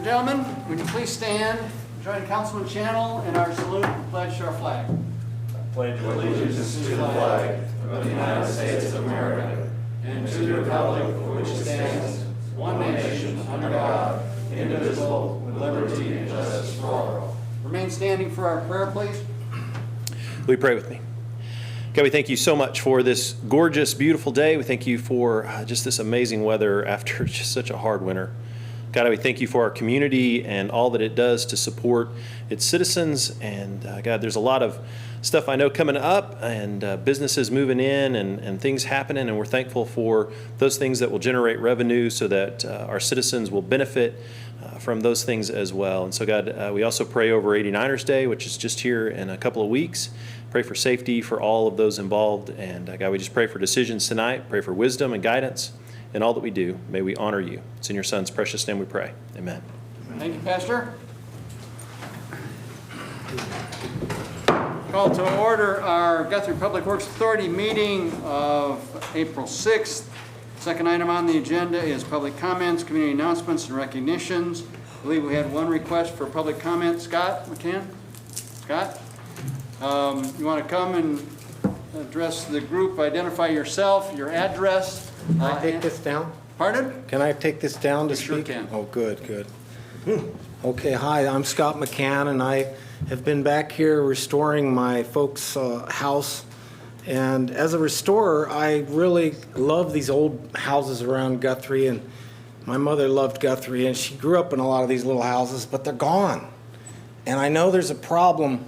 and gentlemen, would you please stand, join Councilman Channel in our salute and pledge to our flag. Pledge allegiance to the flag of the United States of America and to the republic for which it stands, one nation, under God, indivisible, with liberty and justice for all. Remain standing for our prayer, please. Will you pray with me? God, we thank you so much for this gorgeous, beautiful day. We thank you for just this amazing weather after just such a hard winter. God, we thank you for our community and all that it does to support its citizens. And God, there's a lot of stuff I know coming up and businesses moving in and things happening. And we're thankful for those things that will generate revenue so that our citizens will benefit from those things as well. And so, God, we also pray over 89ers Day, which is just here in a couple of weeks. Pray for safety for all of those involved. And God, we just pray for decisions tonight. Pray for wisdom and guidance in all that we do. May we honor you. It's in your Son's precious name we pray. Amen. Thank you, Pastor. Call to order our Guthrie Public Works Authority meeting of April 6th. Second item on the agenda is public comments, community announcements, and recognitions. I believe we had one request for public comment. Scott McCann? Scott? You want to come and address the group, identify yourself, your address. Can I take this down? Pardon? Can I take this down to You sure speak? can. Oh, good. Okay, hi, I'm Scott McCann, and I have been back here restoring my folks' house. And as a restorer, I really love these old houses around Guthrie, and my mother loved Guthrie, and she grew up in a lot of these little houses, but they're gone. And I know there's a problem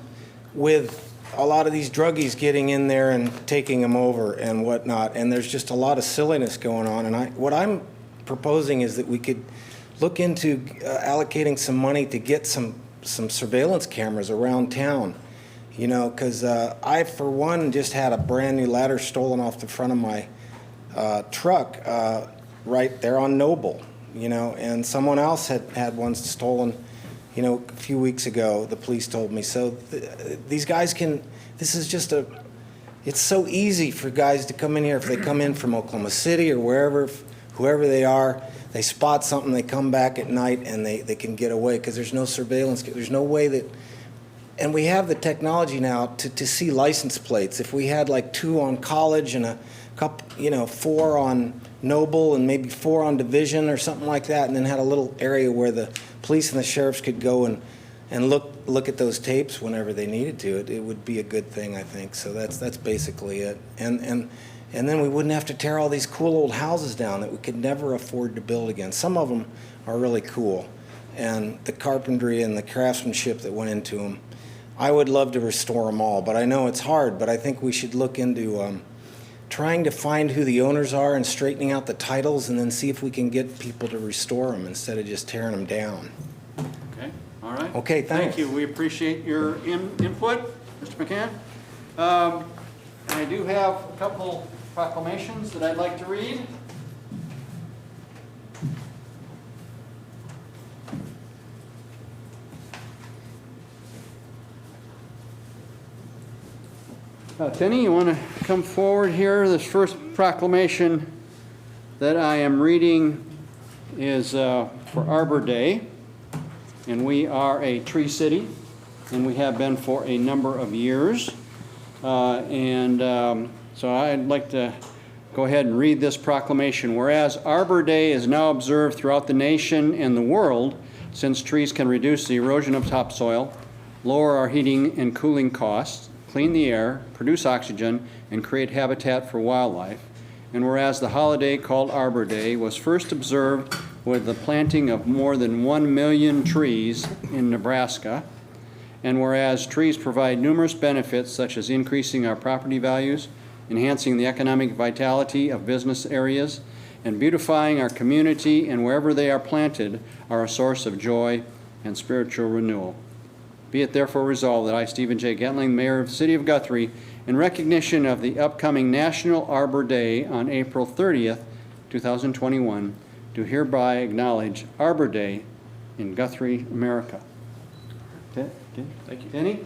with a lot of these druggies getting in there and taking them over and whatnot, and there's just a lot of silliness going on. And what I'm proposing is that we could look into allocating some money to get some surveillance cameras around town, you know, because I, for one, just had a brand new ladder stolen off the front of my truck right there on Noble, you know, and someone else had one stolen, you know, a few weeks ago, the police told me. So these guys this is just it's so easy for guys to come in here. If they come in from Oklahoma City or wherever, whoever they are, they spot something, they come back at night and they can get away because there's no surveillance. There's no way that, and we have the technology now to see license plates. If we had like 2 on College and a couple, you know, 4 on Noble and maybe 4 on Division or something like that, and then had a little area where the police and the sheriffs could go and look at those tapes whenever they needed to. It would be a good thing, I think. So that's basically it. And then we wouldn't have to tear all these cool old houses down that we could never afford to build again. Some of them are really cool, and the carpentry and the craftsmanship that went into them, I would love to restore them all, but I know it's hard. But I think we should look into trying to find who the owners are and straightening out the titles, and then see if we can get people to restore them instead of just tearing them down. Okay, all right. Okay, thanks. Thank you. We appreciate your input, Mr. McCann. I do have a couple proclamations that I'd like to read. Tenny, you want to come forward here? This first proclamation that I am reading is for Arbor Day, and we are a tree city, and we have been for a number of years. So I'd like to go ahead and read this proclamation. Whereas Arbor Day is now observed throughout the nation and the world, since trees can reduce the erosion of topsoil, lower our heating and cooling costs, clean the air, produce oxygen, and create habitat for wildlife. And whereas the holiday called Arbor Day was first observed with the planting of more than 1 million trees in Nebraska, and whereas trees provide numerous benefits such as increasing our property values, enhancing the economic vitality of business areas, and beautifying our community, and wherever they are planted are a source of joy and spiritual renewal. Be it therefore resolved that I, Stephen J. Gentling, Mayor of the City of Guthrie, in recognition of the upcoming National Arbor Day on April 30th, 2021, do hereby acknowledge Arbor Day in Guthrie, America. Okay. Thank you. Denny,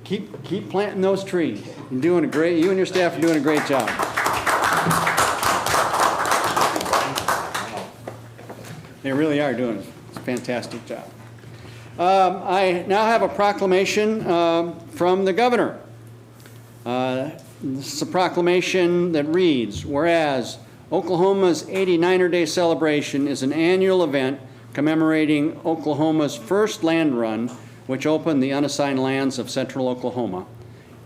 keep planting those trees. You're doing a great. You and your staff are doing a great job. They really are doing a fantastic job. I now have a proclamation from the governor. This is a proclamation that reads, whereas Oklahoma's 89er Day celebration is an annual event commemorating Oklahoma's first land run, which opened the unassigned lands of central Oklahoma.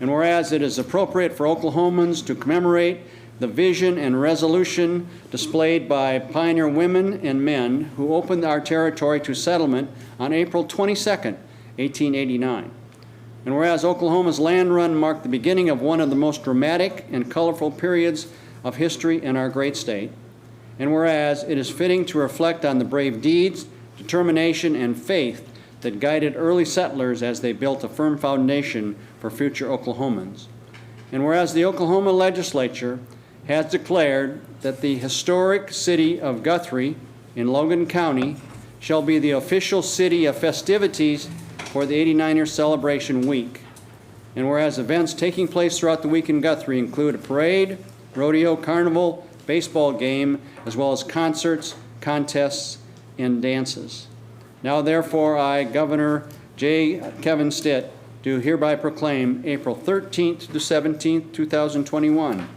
And whereas it is appropriate for Oklahomans to commemorate the vision and resolution displayed by pioneer women and men who opened our territory to settlement on April 22nd, 1889. And whereas Oklahoma's land run marked the beginning of one of the most dramatic and colorful periods of history in our great state. And whereas it is fitting to reflect on the brave deeds, determination, and faith that guided early settlers as they built a firm foundation for future Oklahomans. And whereas the Oklahoma legislature has declared that the historic city of Guthrie in Logan County shall be the official city of festivities for the 89er celebration week. And whereas events taking place throughout the week in Guthrie include a parade, rodeo, carnival, baseball game, as well as concerts, contests, and dances. Now therefore I, Governor J. Kevin Stitt, do hereby proclaim April 13th to 17th, 2021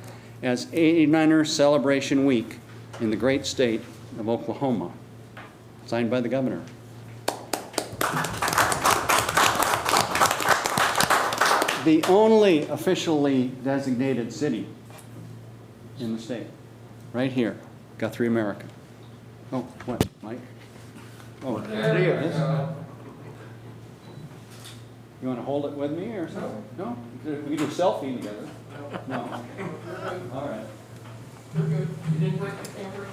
as 89er Celebration Week in the great state of Oklahoma. Signed by the governor. The only officially designated city in the state, right here, Guthrie, America. Oh, what, Mike? Oh, there it is. You want to hold it with me or something? No? We can do a selfie together. No. All right. You're good. You didn't break the camera.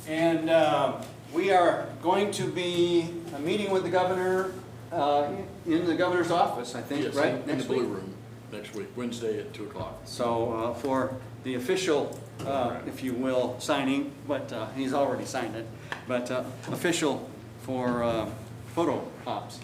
And we are going to be meeting with the governor in the governor's office, I think, Yes, right? in the Next Blue week? Room, next week, Wednesday at 2 o'clock. So for the official, if you will, signing, but he's already signed it, but official for photo ops.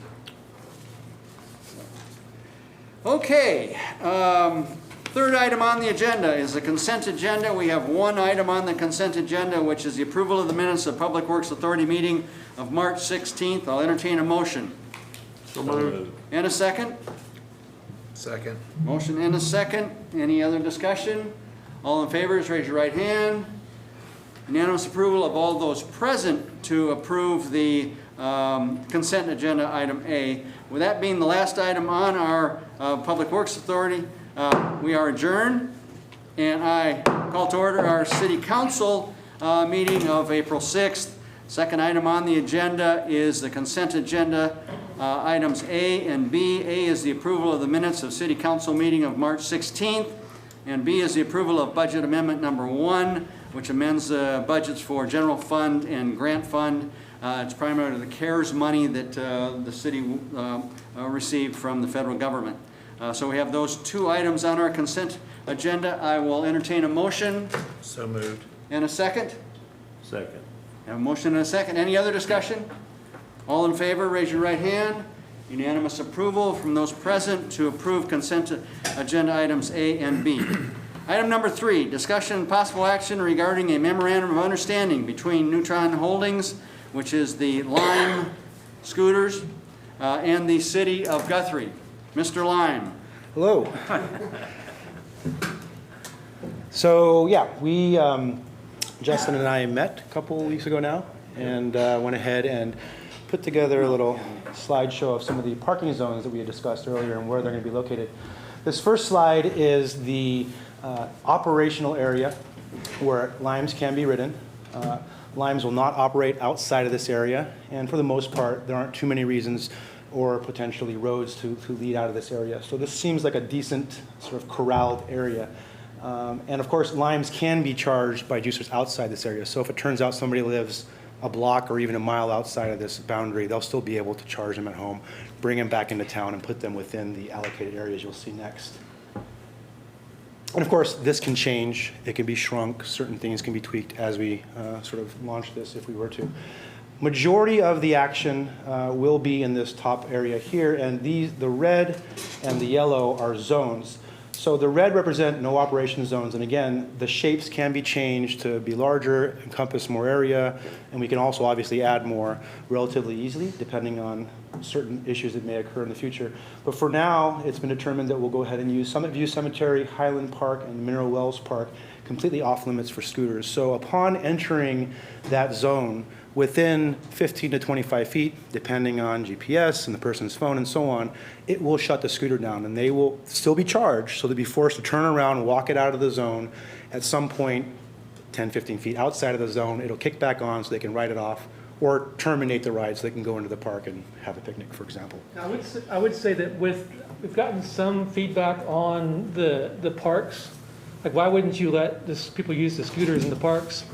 Okay. Third item on the agenda is the consent agenda. We have one item on the consent agenda, which is the approval of the minutes of Public Works Authority meeting of March 16th. I'll entertain a motion. So moved. And a second? Second. Motion and a second. Any other discussion? All in favor, raise your right hand. Unanimous approval of all those present to approve the consent agenda item A. With that being the last item on our Public Works Authority, we are adjourned, and I call to order our City Council meeting of April 6th. Second item on the agenda is the consent agenda items A and B. A is the approval of the minutes of City Council meeting of March 16th, and B is the approval of budget amendment number 1, which amends the budgets for general fund and grant fund. It's primarily the CARES money that the city received from the federal government. So we have those two items on our consent agenda. I will entertain a motion. So moved. And a second. Second. Have a motion and a second. Any other discussion? All in favor, raise your right hand. Unanimous approval from those present to approve consent agenda items A and B. Item number 3, discussion and possible action regarding a memorandum of understanding between Neutron Holdings, which is the Lime scooters, and the city of Guthrie. Mr. Lime. Hello. So yeah, we, Justin and I met a couple weeks ago now, and went ahead and put together a little slideshow of some of the parking zones that we had discussed earlier and where they're going to be located. This first slide is the operational area where limes can be ridden. Limes will not operate outside of this area, and for the most part, there aren't too many reasons or potentially roads to lead out of this area. So this seems like a decent sort of corralled area. And of course, limes can be charged by juicers outside this area. So if it turns out somebody lives a block or even a mile outside of this boundary, they'll still be able to charge them at home, bring them back into town, and put them within the allocated areas you'll see next. And of course, this can change. It can be shrunk. Certain things can be tweaked as we sort of launch this if we were to. majority of the action will be in this top area here, and the red and the yellow are zones. So the red represent no operation zones, and again, the shapes can be changed to be larger, encompass more area, and we can also obviously add more relatively easily, depending on certain issues that may occur in the future. But for now, it's been determined that we'll go ahead and use Summit View Cemetery, Highland Park, and Mineral Wells Park completely off limits for scooters. So upon entering that zone, within 15 to 25 feet, depending on GPS and the person's phone and so on, it will shut the scooter down, and they will still be charged, so they'll be forced to turn around, walk it out of the zone. At some point, 10, 15 feet outside of the zone, it'll kick back on so they can ride it off, or terminate the ride so they can go into the park and have a picnic, for example. I would say that we've gotten some feedback on the parks. Like, why wouldn't you let people use the scooters in the parks?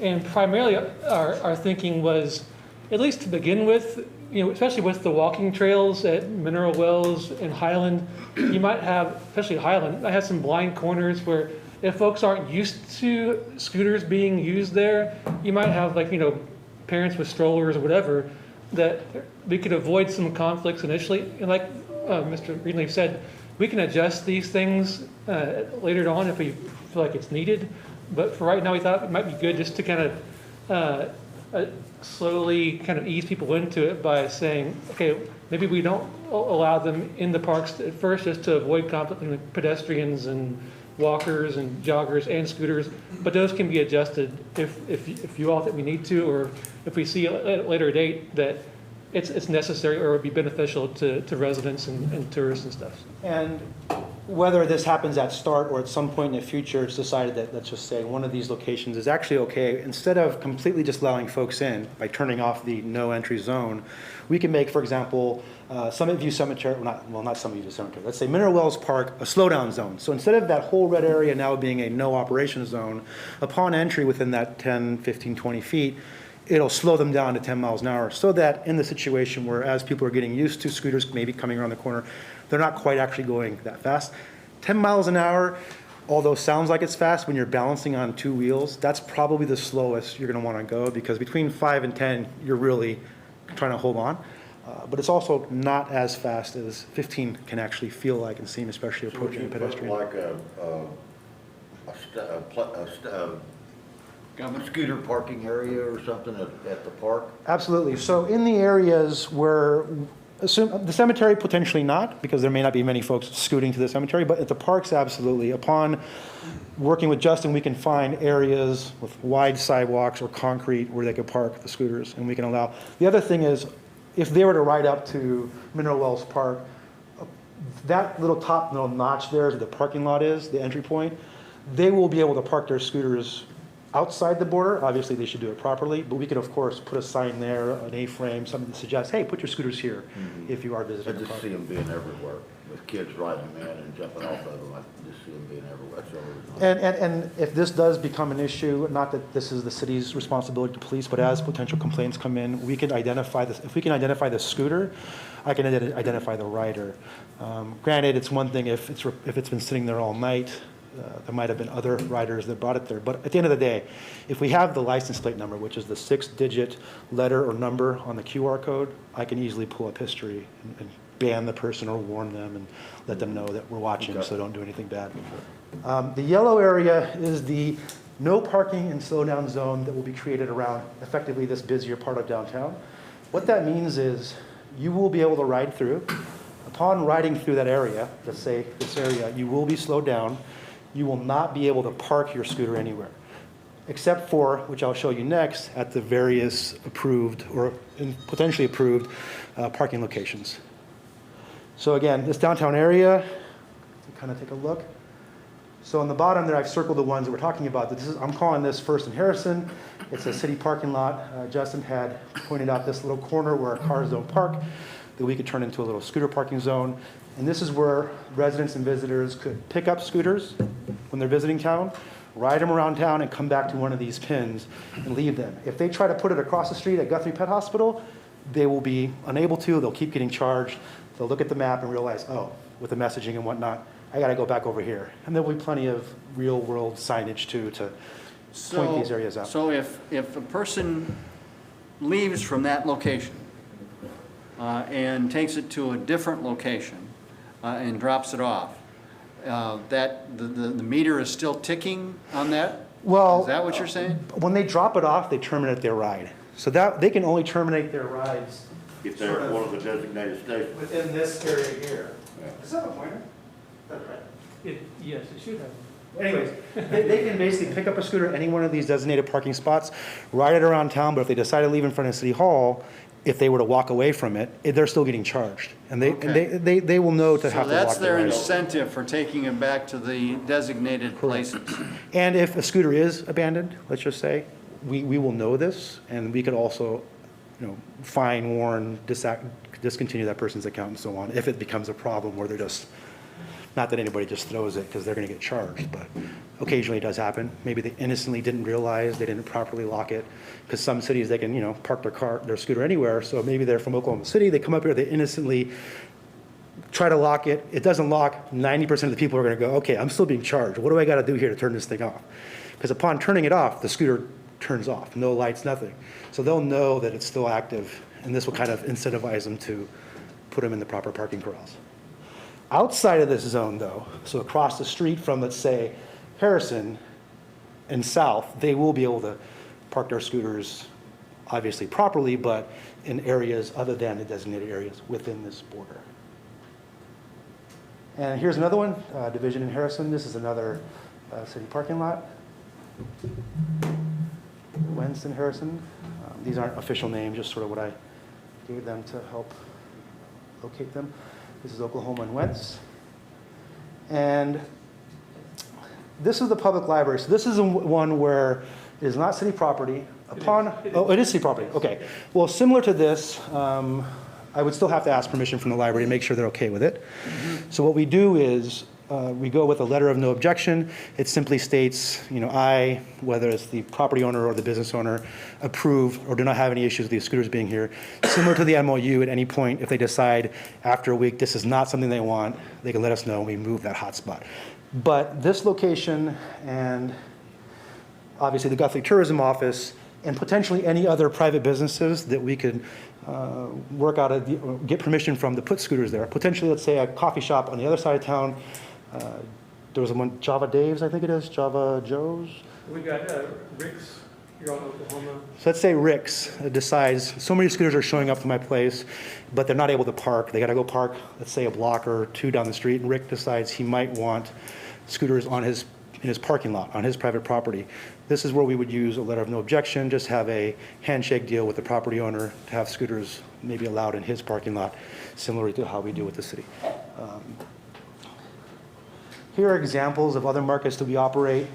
And primarily, our thinking was, at least to begin with, especially with the walking trails at Mineral Wells and Highland, you might have, especially Highland, I have some blind corners where if folks aren't used to scooters being used there, you might have parents with strollers or whatever, that we could avoid some conflicts initially. And like Mr. Greenleaf said, we can adjust these things later on if we feel like it's needed. But for right now, we thought it might be good just to kind of slowly kind of ease people into it by saying, okay, maybe we don't allow them in the parks at first just to avoid conflict with pedestrians and walkers and joggers and scooters, but those can be adjusted if you all think we need to, or if we see at a later date that it's necessary or would be beneficial to residents and tourists and stuff. And whether this happens at start or at some point in the future, it's decided that, let's just say, one of these locations is actually okay. Instead of completely just allowing folks in by turning off the no entry zone, we can make, for example, Summit View Cemetery, not Summit View Cemetery, let's say Mineral Wells Park, a slowdown zone. So instead of that whole red area now being a no operation zone, upon entry within that 10, 15, 20 feet, it'll slow them down to 10 miles an hour, so that in the situation where as people are getting used to scooters maybe coming around the corner, they're not quite actually going that fast. 10 miles an hour, although sounds like it's fast when you're balancing on two wheels, that's probably the slowest you're going to want to go, because between 5 and 10, you're really trying to hold on. But it's also not as fast as 15 can actually feel like and seem, especially approaching a pedestrian. Like a scooter parking area or something at the park? Absolutely. So in the areas where, assume the cemetery, potentially not, because there may not be many folks scooting to the cemetery, but at the parks, absolutely. Upon working with Justin, we can find areas with wide sidewalks or concrete where they could park the scooters, and we can allow. The other thing is, if they were to ride up to Mineral Wells Park, that little notch there, the parking lot is, the entry point, they will be able to park their scooters outside the border. Obviously, they should do it properly, but we could, of course, put a sign there, an A-frame, something that suggests, hey, put your scooters here if you are visiting I the just park. see them being everywhere, with kids riding them in and jumping off of them. I just see them being everywhere. That's all it is. And if this does become an issue, not that this is the city's responsibility to police, but as potential complaints come in, we can identify this. If we can identify the scooter, I can identify the rider. Granted, it's one thing if it's been sitting there all night. There might have been other riders that brought it there. But at the end of the day, if we have the license plate number, which is the 6-digit letter or number on the QR code, I can easily pull up history and ban the person or warn them and let them know that we're watching, so don't do anything bad. The yellow area is the no parking and slow down zone that will be created around effectively this busier part of downtown. What that means is you will be able to ride through. Upon riding through that area, let's say this area, you will be slowed down. You will not be able to park your scooter anywhere, except for, which I'll show you next, at the various approved or potentially approved parking locations. So again, this downtown area, kind of take a look. So on the bottom there, I've circled the ones that we're talking about. I'm calling this First and Harrison. It's a city parking lot. Justin had pointed out this little corner where cars don't park that we could turn into a little scooter parking zone. And this is where residents and visitors could pick up scooters when they're visiting town, ride them around town, and come back to one of these pins and leave them. If they try to put it across the street at Guthrie Pet Hospital, they will be unable to. They'll keep getting charged. They'll look at the map and realize, oh, with the messaging and whatnot, I got to go back over here. And there will be plenty of real-world signage, too, to point these areas out. So if a person leaves from that location and takes it to a different location and drops it off, that the meter is still ticking on that? Well, Is that what you're saying? when they drop it off, they terminate their ride. So that, they can only terminate their rides If they're at one of the designated stations. within this area here. Is that a pointer? That's right. Yes, it should have. Anyways, they can basically pick up a scooter at any one of these designated parking spots, ride it around town, but if they decide to leave in front of City Hall, if they were to walk away from it, they're still getting charged. And they will know to have So to walk that's their their ride. incentive for taking it back to the designated places. And if a scooter is abandoned, let's just say, we will know this, and we could also, fine, warn, discontinue that person's account and so on, if it becomes a problem where they're just, not that anybody just throws it because they're going to get charged, but occasionally it does happen. Maybe they innocently didn't realize, they didn't properly lock it, because some cities, they can, park their scooter anywhere, so maybe they're from Oklahoma City, they come up here, they innocently try to lock it, it doesn't lock, 90% of the people are going to go, okay, I'm still being charged, what do I got to do here to turn this thing off? Because upon turning it off, the scooter turns off, no lights, nothing. So they'll know that it's still active, and this will kind of incentivize them to put them in the proper parking corrals. Outside of this zone, though, so across the street from, let's say, Harrison and south, they will be able to park their scooters, obviously properly, but in areas other than the designated areas within this border. And here's another one, Division in Harrison. This is another city parking lot. Wentz and Harrison. These aren't official names, just sort of what I gave them to help locate them. This is Oklahoma and Wentz. And this is the public library. So this is one where it is not city property. It is city property. Okay. Well, similar to this, I would still have to ask permission from the library to make sure they're okay with it. So what we do is we go with a letter of no objection. It simply states, I, whether it's the property owner or the business owner, approve or do not have any issues with these scooters being here. Similar to the MOU, at any point, if they decide after a week this is not something they want, they can let us know and we move that hotspot. But this location and obviously the Guthrie Tourism Office and potentially any other private businesses that we could work out, get permission from to put scooters there. Potentially, let's say a coffee shop on the other side of town. There was one, Java Dave's, I think it is, Java Joe's. We got Rick's here on Oklahoma. So let's say Rick's decides, so many scooters are showing up to my place, but they're not able to park. They got to go park, let's say, a block or two down the street, and Rick decides he might want scooters in his parking lot, on his private property. This is where we would use a letter of no objection, just have a handshake deal with the property owner to have scooters maybe allowed in his parking lot, similar to how we do with the city. Here are examples of other markets that we operate.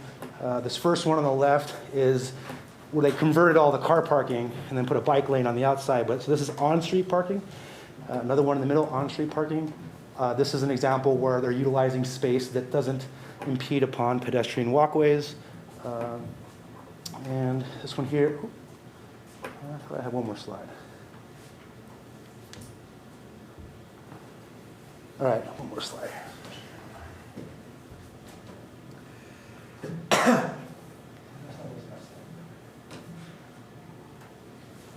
This first one on the left is where they converted all the car parking and then put a bike lane on the outside. So this is on-street parking. Another one in the middle, on-street parking. This is an example where they're utilizing space that doesn't impede upon pedestrian walkways. And this one here, I thought I had one more slide. All right, one more slide.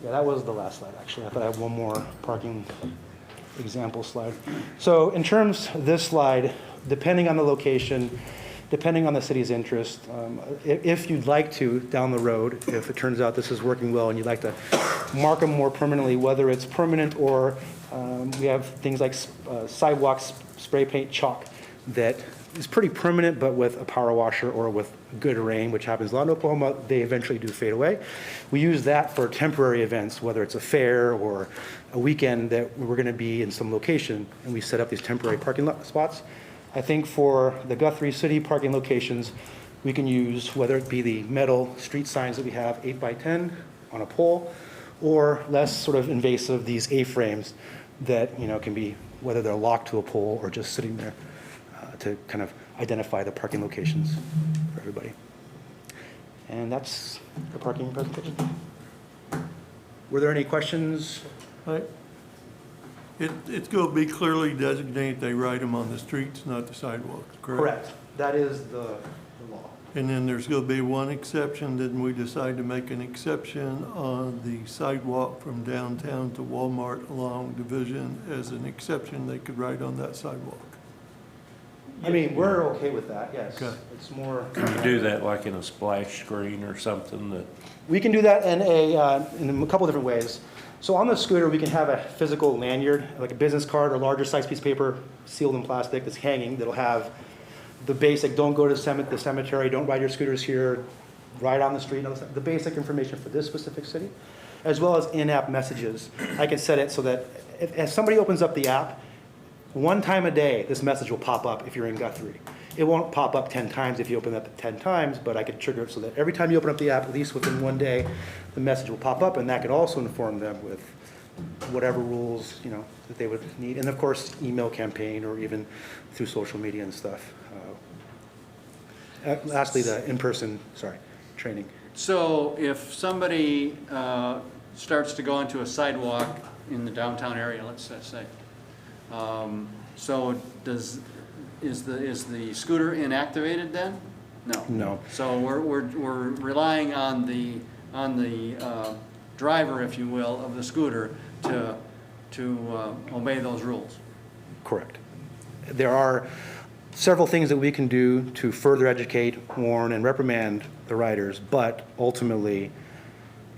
Yeah, that was the last slide, actually. I thought I had one more parking example slide. So in terms of this slide, depending on the location, depending on the city's interest, if you'd like to, down the road, if it turns out this is working well and you'd like to mark them more permanently, whether it's permanent or we have things like sidewalk spray paint chalk that is pretty permanent, but with a power washer or with good rain, which happens a lot in Oklahoma, they eventually do fade away. We use that for temporary events, whether it's a fair or a weekend that we're going to be in some location, and we set up these temporary parking lot spots. I think for the Guthrie City parking locations, we can use, whether it be the metal street signs that we have, 8x10 on a pole, or less sort of invasive, these A-frames that can be, whether they're locked to a pole or just sitting there to kind of identify the parking locations for everybody. And that's the parking presentation. Were there any questions? Right. It's going to be clearly designated, they ride them on the streets, not the sidewalks, correct? Correct. That is the law. And then there's going to be one exception, didn't we decide to make an exception on the sidewalk from downtown to Walmart along Division as an exception, they could ride on that sidewalk? I mean, we're okay with that, yes. Okay. It's more. Can you do that like in a splash screen or something that? We can do that in a couple different ways. So on the scooter, we can have a physical lanyard, like a business card or larger size piece of paper sealed in plastic that's hanging, that'll have the basic, don't go to the cemetery, don't ride your scooters here, ride on the street, the basic information for this specific city, as well as in-app messages. I can set it so that if somebody opens up the app, one time a day, this message will pop up if you're in Guthrie. It won't pop up 10 times if you open it up 10 times, but I could trigger it so that every time you open up the app, at least within one day, the message will pop up, and that could also inform them with whatever rules, that they would need. And of course, email campaign or even through social media and stuff. Lastly, the in-person, training. So if somebody starts to go onto a sidewalk in the downtown area, let's say, so is the scooter inactivated then? No. No. So we're relying on the driver, if you will, of the scooter to obey those rules. Correct. There are several things that we can do to further educate, warn, and reprimand the riders, but ultimately,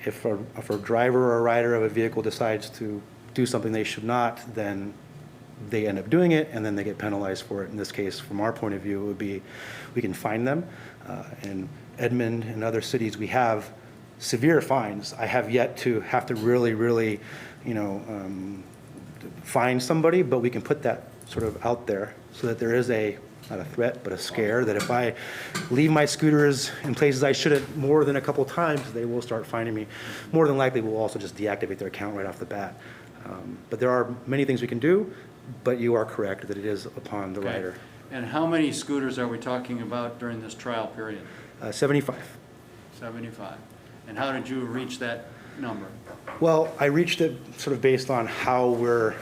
if a driver or a rider of a vehicle decides to do something they should not, then they end up doing it, and then they get penalized for it. In this case, from our point of view, it would be, we can fine them. In Edmond and other cities, we have severe fines. I have yet to have to really, fine somebody, but we can put that sort of out there so that there is not a threat, but a scare, that if I leave my scooters in places I shouldn't more than a couple times, they will start fining me. More than likely, we'll also just deactivate their account right off the bat. But there are many things we can do, but you are correct that it is upon the rider. And how many scooters are we talking about during this trial period? 75. 75. And how did you reach that number? Well, I reached it sort of based on how we're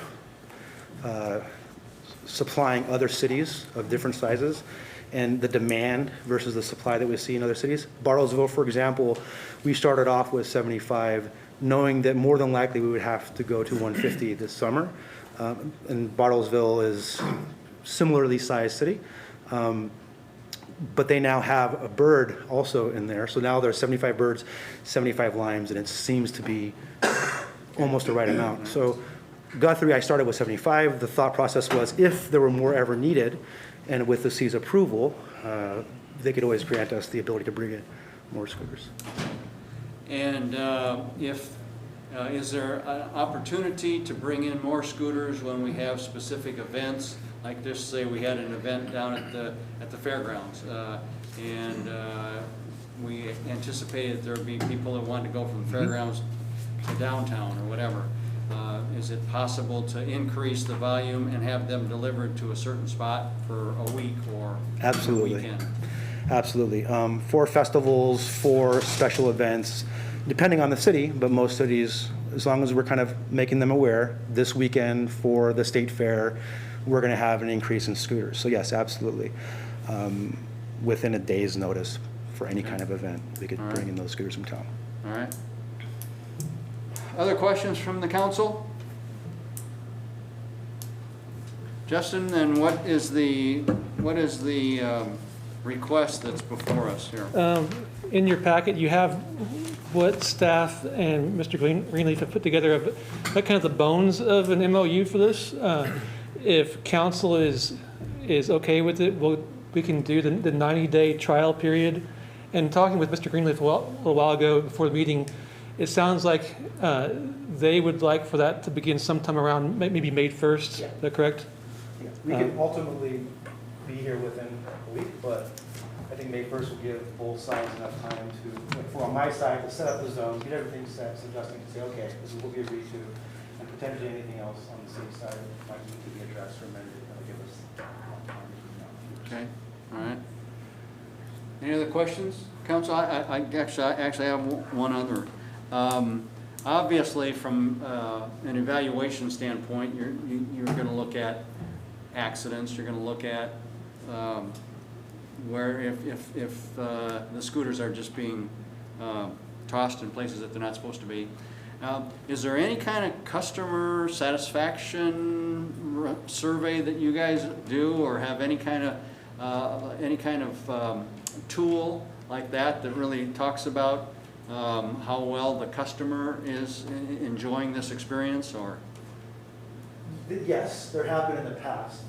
supplying other cities of different sizes and the demand versus the supply that we see in other cities. Bartlesville, for example, we started off with 75, knowing that more than likely we would have to go to 150 this summer. And Bartlesville is similarly sized city. But they now have a bird also in there. So now there are 75 birds, 75 limes, and it seems to be almost the right amount. So Guthrie, I started with 75. The thought process was if there were more ever needed, and with the C's approval, they could always grant us the ability to bring in more scooters. And is there an opportunity to bring in more scooters when we have specific events? Like just say we had an event down at the fairgrounds, and we anticipated there would be people that wanted to go from the fairgrounds to downtown or whatever. Is it possible to increase the volume and have them delivered to a certain spot for a week or Absolutely. a weekend? Absolutely. For festivals, for special events, depending on the city, but most cities, as long as we're kind of making them aware, this weekend for the state fair, we're going to have an increase in scooters. So yes, absolutely. Within a day's notice for any kind of event, we could bring in those scooters from town. All right. Other questions from the council? Justin, then what is the request that's before us here? In your packet, you have what staff and Mr. Greenleaf have put together of kind of the bones of an MOU for this. If council is okay with it, we can do the 90-day trial period. And talking with Mr. Greenleaf a little while ago before the meeting, it sounds like they would like for that to begin sometime around maybe May 1st. Yeah. Is that correct? Yeah. We can ultimately be here within a week, but I think May 1st will give both sides enough time to, for on my side, to set up the zones, get everything set, so Justin can say, okay, this is what we agreed to, and potentially anything else on the city side might need to be addressed or amended. That'll give us time to Okay, all right. Any other questions, council? I actually have one other. obviously, from an evaluation standpoint, you're going to look at accidents. You're going to look at where if the scooters are just being tossed in places that they're not supposed to be. Is there any kind of customer satisfaction survey that you guys do, or have any kind of tool like that really talks about how well the customer is enjoying this experience? Or Yes, there have been in the past.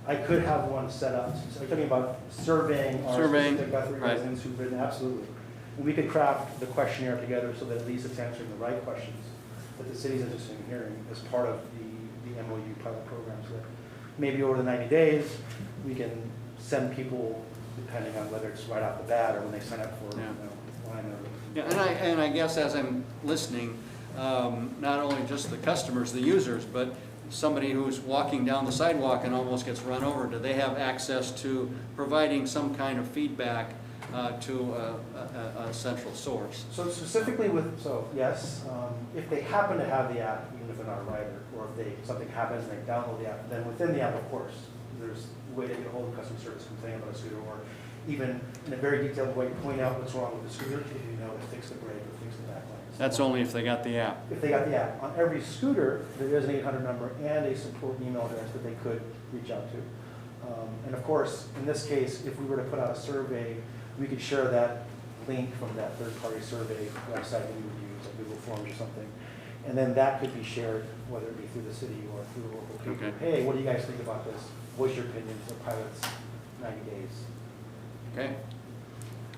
I could have one set up. So you're talking about surveying our specific Guthrie right. residents who've written, absolutely. And we could craft the questionnaire together so that at least it's answering the right questions that the city's interested in hearing as part of the MOU pilot program. So that maybe over the 90 days, we can send people, depending on whether it's right off the bat or when they sign up for line or. Yeah, and I guess as I'm listening, not only just the customers, the users, but somebody who's walking down the sidewalk and almost gets run over, do they have access to providing some kind of feedback to a central source? So specifically yes, if they happen to have the app, even if they're not a writer, or if something happens and they download the app, then within the app, of course, there's a way to get a hold of customer service complaining about a scooter, or even in a very detailed way, point out what's wrong with the scooter, if you know, to fix the brake or fix the back lights. That's only if they got the app. If they got the app. On every scooter, there is an 800 number and a support email address that they could reach out to. And of course, in this case, if we were to put out a survey, we could share that link from that third-party survey website that we would use, like Google Forms or something. And then that could be shared, whether it be through the city or through local people. Okay. Hey, what do you guys think about this? What's your opinion? The pilot's 90 days. Okay.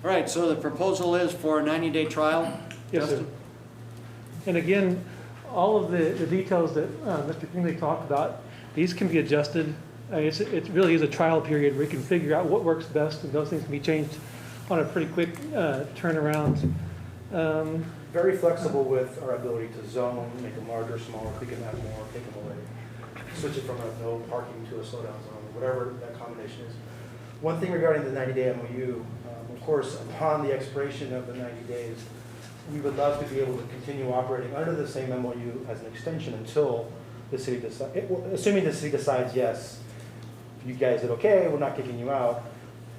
All right, so the proposal is for a 90-day trial? Yes, sir. Justin? And again, all of the details that Mr. Kingley talked about, these can be adjusted. It really is a trial period where you can figure out what works best, and those things can be changed on a pretty quick turnaround. Very flexible with our ability to zone, make them larger, smaller, we can add more, take them away. Switch it from a no parking to a slowdown zone, whatever that combination is. One thing regarding the 90-day MOU, of course, upon the expiration of the 90 days, we would love to be able to continue operating under the same MOU as an extension until the city decides, assuming the city decides, yes, you guys did okay, we're not kicking you out.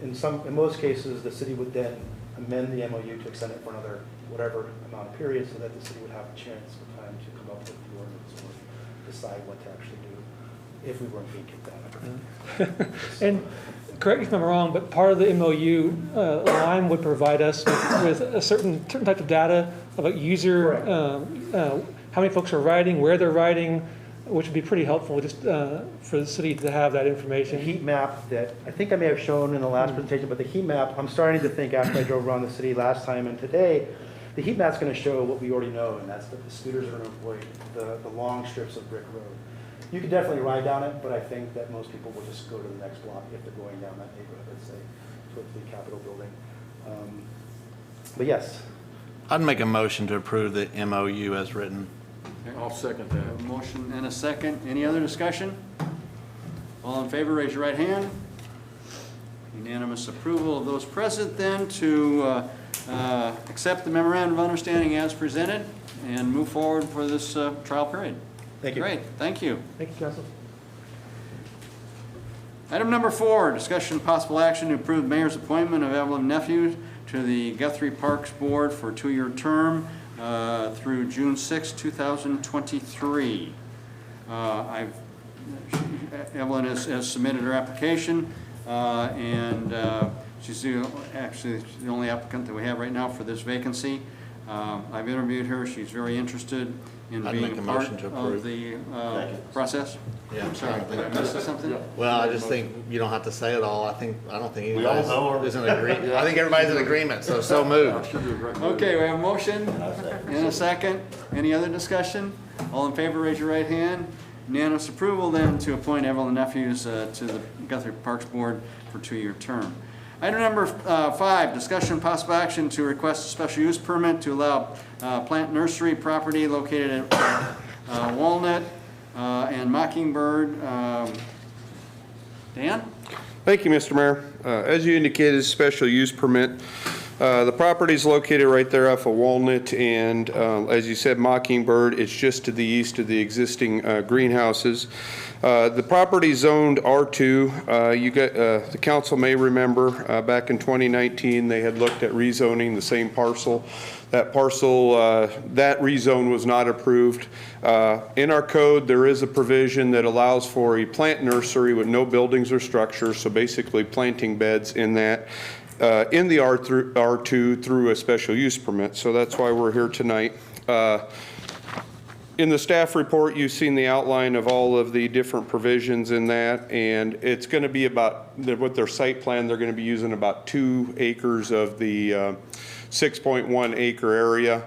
In most cases, the city would then amend the MOU to extend it for another whatever amount of period so that the city would have a chance of time to come up with the ordinance or decide what to actually do if we weren't being kicked out. And correct me if I'm wrong, but part of the MOU, Lime would provide us with a certain type of data about user, how many folks are riding, where they're riding, which would be pretty helpful just for the city to have that The information. heat map that I think I may have shown in the last presentation, but the heat map, I'm starting to think after I drove around the city last time and today, the heat map's going to show what we already know, and that's that the scooters are going to avoid the long strips of brick road. You could definitely ride down it, but I think that most people will just go to the next block if they're going down that neighborhood, let's say, towards the Capitol building. But yes. I'd make a motion to approve the MOU as written. I'll second that. A motion and a second. Any other discussion? All in favor, raise your right hand. Unanimous approval of those present then to accept the memorandum of understanding as presented and move forward for this trial period. Thank you. Great, thank you. Thank you, Council. Item number 4, discussion possible action to approve the mayor's appointment of Evelyn Nephew to the Guthrie Parks Board for a 2-year term through June 6, 2023. Evelyn has submitted her application, and she's actually the only applicant that we have right now for this vacancy. I've interviewed her. She's very interested in I'd being make a a part motion to of approve. the process. Yeah. I'm sorry, did I miss something? Well, I just think you don't have to say it all. I don't think We all know her. anybody is in agreement. I think everybody's in agreement, so moved. Okay, we have a motion and a second. Any other discussion? All in favor, raise your right hand. Unanimous approval then to appoint Evelyn Nephews to the Guthrie Parks Board for a 2-year term. Item number 5, discussion possible action to request a special use permit to allow plant nursery property located at Walnut and Mockingbird. Dan? Thank you, Mr. Mayor. As you indicated, special use permit The property is located right there off of Walnut, and as you said, Mockingbird, it's just to the east of the existing greenhouses. The property zoned R2. The council may remember back in 2019, they had looked at rezoning the same parcel. That parcel, that rezone was not approved. In our code, there is a provision that allows for a plant nursery with no buildings or structures, so basically planting beds in that. In the R2 through a special use permit, so that's why we're here tonight. In the staff report, you've seen the outline of all of the different provisions in that, and it's going to be about, with their site plan, they're going to be using about 2 acres of the 6.1 acre area.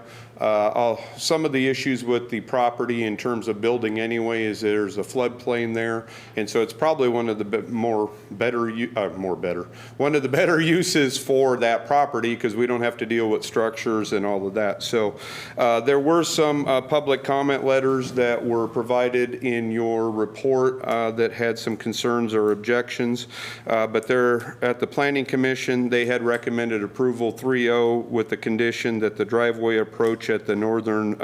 Some of the issues with the property in terms of building anyway is there's a floodplain there, and so it's probably one of the better uses for that property because we don't have to deal with structures and all of that. So there were some public comment letters that were provided in your report that had some concerns or objections, but they're at the Planning Commission. They had recommended approval 3-0 with the condition that the driveway approach at the northern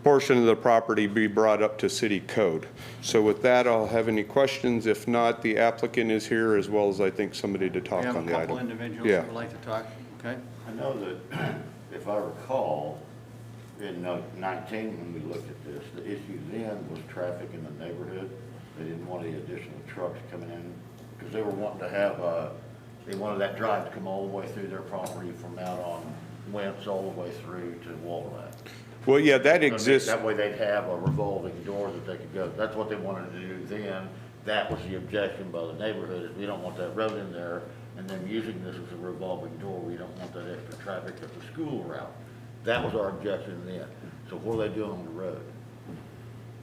portion of the property be brought up to city code. So with that, I'll have any questions. If not, the applicant is here as well as I think somebody to talk on the item. We have a couple individuals that would like to talk. Okay. I know that, if I recall, in 19, when we looked at this, the issue then was traffic in the neighborhood. They didn't want any additional trucks coming in, because they were wanting to have, they wanted that drive to come all the way through their property from out on Wentz all the way through to Walnut. Well, yeah, that exists. That way they'd have a revolving door that they could go. That's what they wanted to do then. That was the objection by the neighborhood, is we don't want that road in there, and then using this as a revolving door, we don't want that extra traffic at the school route. That was our objection then. So what are they doing on the road?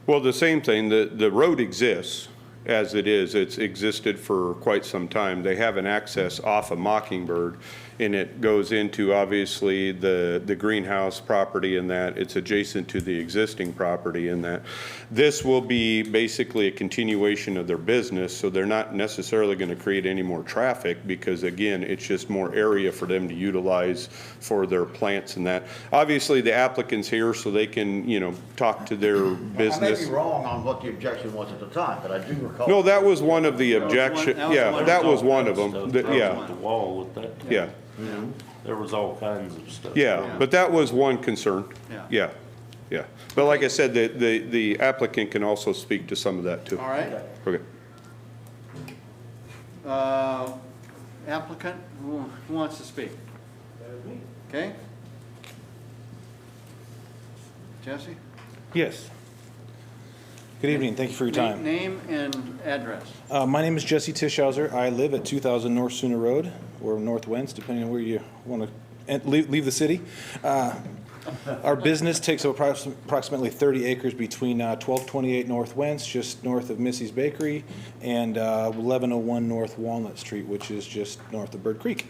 Well, the same thing, the road exists as it is. It's existed for quite some time. They have an access off of Mockingbird, and it goes into obviously the greenhouse property in that it's adjacent to the existing property in that. This will be basically a continuation of their business, so they're not necessarily going to create any more traffic because again, it's just more area for them to utilize for their plants and that. Obviously the applicant's here so they can, you know, talk to their business. I may be wrong on what the objection was at the time, but I do recall. No, that was one of the objections. Yeah, that was one of them. Yeah. The wall with that. Yeah. There was all kinds of stuff. Yeah, but that was one concern. Yeah. Yeah. But like I said, the applicant can also speak to some of that too. All right. Okay. Applicant, who wants to speak? Okay. Jesse? Yes. Good evening. Thank you for your time. Name and address. My name is Jesse Tischhauser. I live at 2000 North Sooner Road, or North Wentz, depending on where you want to leave the city. Our business takes up approximately 30 acres between 1228 North Wentz, just north of Missy's Bakery, and 1101 North Walnut Street, which is just north of Bird Creek.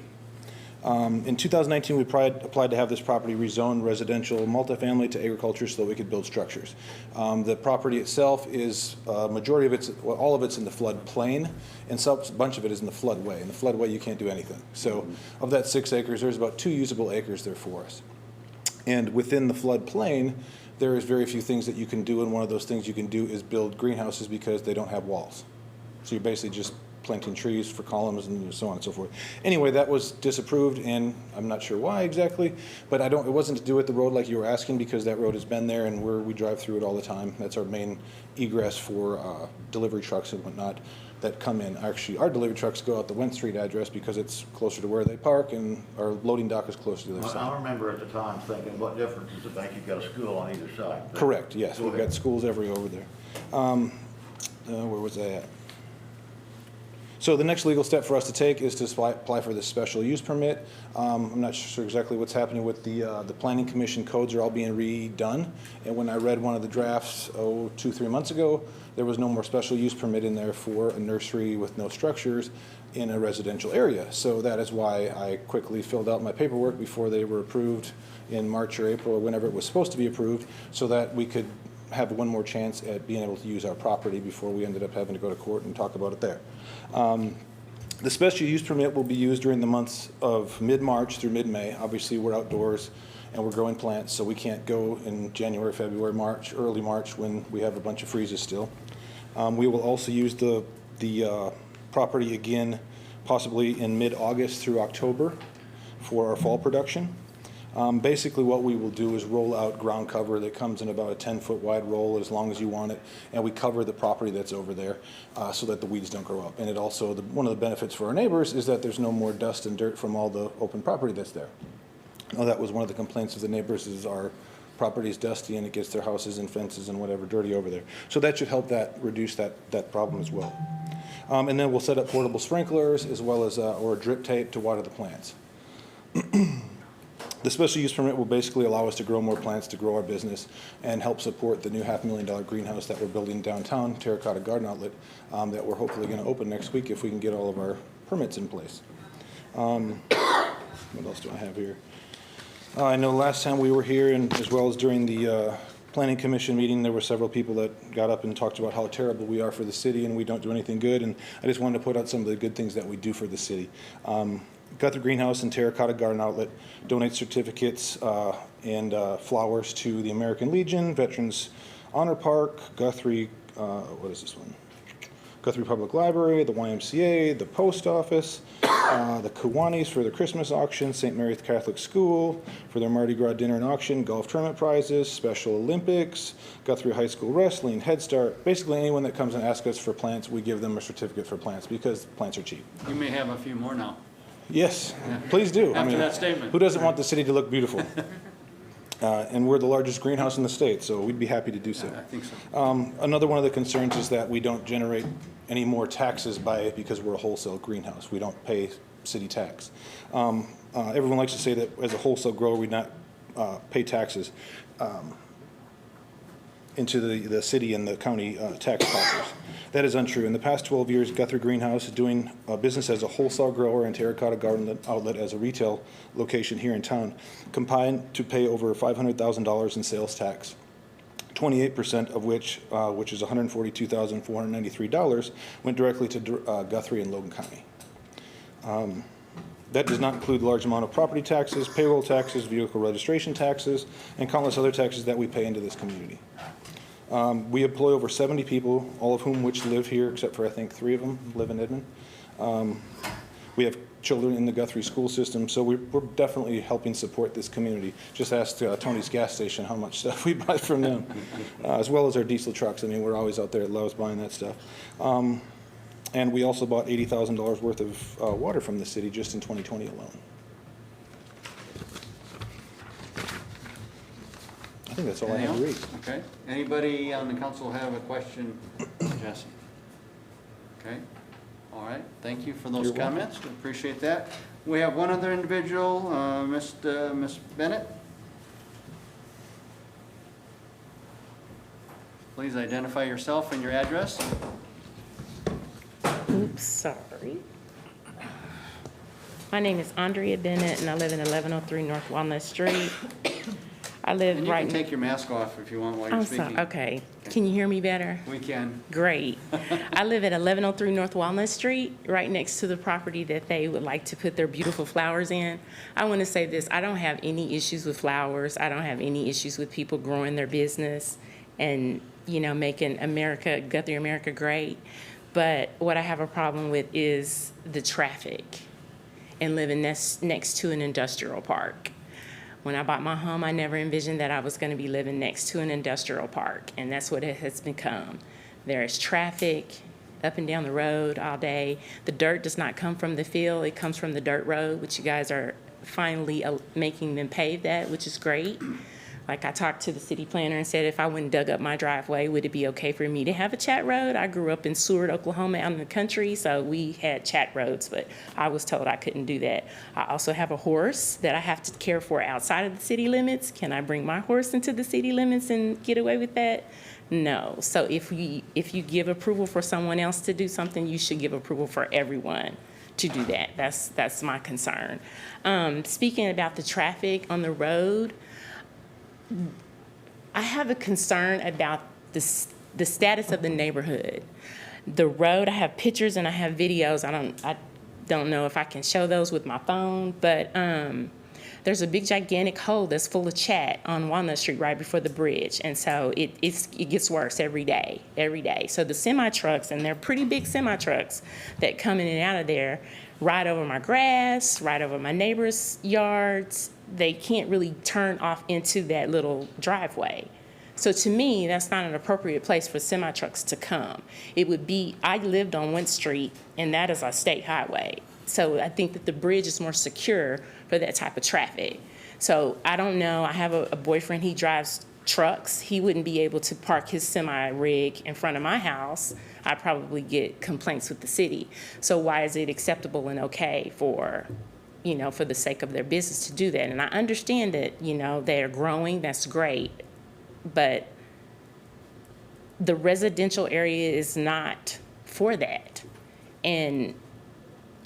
In 2019, we applied to have this property rezoned residential multifamily to agriculture so that we could build structures. The property itself is, majority of it's, well, all of it's in the flood plain, and a bunch of it is in the floodway. In the floodway, you can't do anything. So of that 6 acres, there's about 2 usable acres there for us. And within the flood plain, there is very few things that you can do, and one of those things you can do is build greenhouses because they don't have walls. So you're basically just planting trees for columns and so on and so forth. Anyway, that was disapproved, and I'm not sure why exactly, but it wasn't to do with the road like you were asking, because that road has been there and we drive through it all the time. That's our main egress for delivery trucks and whatnot that come in. Actually, our delivery trucks go out the Wentz Street address because it's closer to where they park, and our loading dock is closer to the other side. I remember at the time thinking, what difference does it make? You've got a school on either side. But correct, yes. We've got schools every over there. Where was I at? So the next legal step for us to take is to apply for this special use permit. I'm not sure exactly what's happening with the Planning Commission codes are all being redone. And when I read one of the drafts, 2-3 months ago, there was no more special use permit in there for a nursery with no structures in a residential area. So that is why I quickly filled out my paperwork before they were approved in March or April or whenever it was supposed to be approved, so that we could have one more chance at being able to use our property before we ended up having to go to court and talk about it there. The special use permit will be used during the months of mid-March through mid-May. Obviously, we're outdoors and we're growing plants, so we can't go in January, February, March, early March when we have a bunch of freezes still. We will also use the property again, possibly in mid-August through October for our fall production. Basically, what we will do is roll out ground cover that comes in about a 10-foot wide roll as long as you want it, and we cover the property that's over there so that the weeds don't grow up. And it also, one of the benefits for our neighbors is that there's no more dust and dirt from all the open property that's there. Now, that was one of the complaints of the neighbors, is our property is dusty and it gets their houses and fences and whatever dirty over there. So that should help reduce that problem as well. And then we'll set up portable sprinklers as well as or drip tape to water the plants. The special use permit will basically allow us to grow more plants, to grow our business, and help support the new $500,000 greenhouse that we're building downtown, Terracotta Garden Outlet, that we're hopefully going to open next week if we can get all of our permits in place. What else do I have here? I know last time we were here, and as well as during the Planning Commission meeting, there were several people that got up and talked about how terrible we are for the city and we don't do anything good, and I just wanted to put out some of the good things that we do for the city. Guthrie Greenhouse and Terracotta Garden Outlet donate certificates and flowers to the American Legion, Veterans Honor Park, Guthrie, what is this one? Guthrie Public Library, the YMCA, the Post Office, the Kiwanis for their Christmas auction, St. Mary's Catholic School for their Mardi Gras dinner and auction, golf tournament prizes, Special Olympics, Guthrie High School Wrestling, Head Start. Basically, anyone that comes and asks us for plants, we give them a certificate for plants because plants are cheap. You may have a few more now. Yes, please do. After that statement. Who doesn't want the city to look beautiful? And we're the largest greenhouse in the state, so we'd be happy to do so. I think so. Another one of the concerns is that we don't generate any more taxes because we're a wholesale greenhouse. We don't pay city tax. Everyone likes to say that as a wholesale grower, we not pay taxes into the city and the county tax coffers. That is untrue. In the past 12 years, Guthrie Greenhouse is doing business as a wholesale grower and Terracotta Garden Outlet as a retail location here in town, combined to pay over $500,000 in sales tax, 28% of which is $142,493, went directly to Guthrie and Logan County. That does not include large amount of property taxes, payroll taxes, vehicle registration taxes, and countless other taxes that we pay into this community. We employ over 70 people, all of whom which live here, except for I think 3 of them live in Edmond. We have children in the Guthrie school system, so we're definitely helping support this community. Just ask Tony's gas station how much stuff we buy from them, as well as our diesel trucks. I mean, we're always out there at Lowe's buying that stuff. And we also bought $80,000 worth of water from the city just in 2020 alone. I think that's all I have to read. Okay. Anybody on the council have a question, Jesse? Okay. All right. Thank you for those comments. We appreciate that. We have one other individual, Miss Bennett. Please identify yourself and your address. Oops, sorry. My name is Andrea Bennett, and I live in 1103 North Walnut Street. I live And you right. can take your mask off if you want while you're speaking. Sorry. Okay. Can you hear me better? We can. Great. I live at 1103 North Walnut Street, right next to the property that they would like to put their beautiful flowers in. I want to say this. I don't have any issues with flowers. I don't have any issues with people growing their business and, you know, making Guthrie America great. But what I have a problem with is the traffic and living next to an industrial park. When I bought my home, I never envisioned that I was going to be living next to an industrial park, and that's what it has become. There is traffic up and down the road all day. The dirt does not come from the field. It comes from the dirt road, which you guys are finally making them pave that, which is great. Like I talked to the city planner and said if I went and dug up my driveway, would it be okay for me to have a chat road? I grew up in Seward, Oklahoma, out in the country, so we had chat roads, but I was told I couldn't do that. I also have a horse that I have to care for outside of the city limits. Can I bring my horse into the city limits and get away with that? No. So if you give approval for someone else to do something, you should give approval for everyone to do that. That's my concern. Speaking about the traffic on the road, I have a concern about the status of the neighborhood. The road, I have pictures and I have videos. don't know if I can show those with my phone, but there's a big gigantic hole that's full of chat on Walnut Street right before the bridge. And so it gets worse every day. So the semi trucks, and they're pretty big semi trucks that come in and out of there, ride over my grass, ride over my neighbors' yards. They can't really turn off into that little driveway. So to me, that's not an appropriate place for semi trucks to come. It would be, I lived on Went Street, and that is a state highway. So I think that the bridge is more secure for that type of traffic. So I don't know, I have a boyfriend, he drives trucks. He wouldn't be able to park his semi rig in front of my house. I'd probably get complaints with the city. So why is it acceptable and okay for, you know, for the sake of their business to do that? And I understand that, you know, they're growing, that's great, but the residential area is not for that. And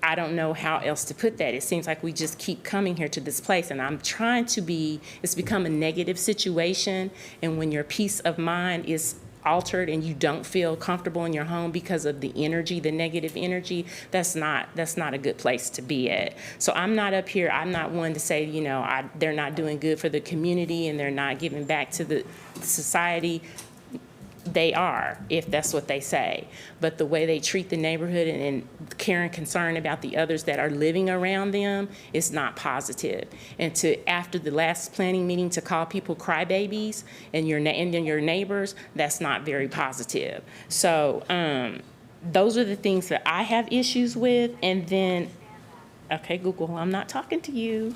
I don't know how else to put that. It seems like we just keep coming here to this place, and I'm trying to be, it's become a negative situation, and when your peace of mind is altered and you don't feel comfortable in your home because of the energy, the negative energy, that's not a good place to be at. So I'm not up here, I'm not one to say, you know, they're not doing good for the community and they're not giving back to the society. They are, if that's what they say. But the way they treat the neighborhood and care and concern about the others that are living around them is not positive. And to, after the last planning meeting, to call people crybabies and your neighbors, that's not very positive. So those are the things that I have issues with. And then, okay, Google, I'm not talking to you.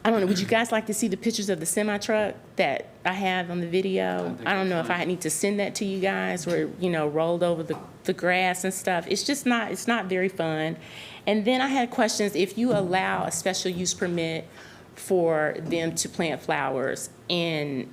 I don't know, would you guys like to see the pictures of the semi-truck that I have on the video? I don't know if I need to send that to you guys, where, you know, rolled over the grass and stuff. It's just not, it's not very fun. And then I had questions, if you allow a special use permit for them to plant flowers, and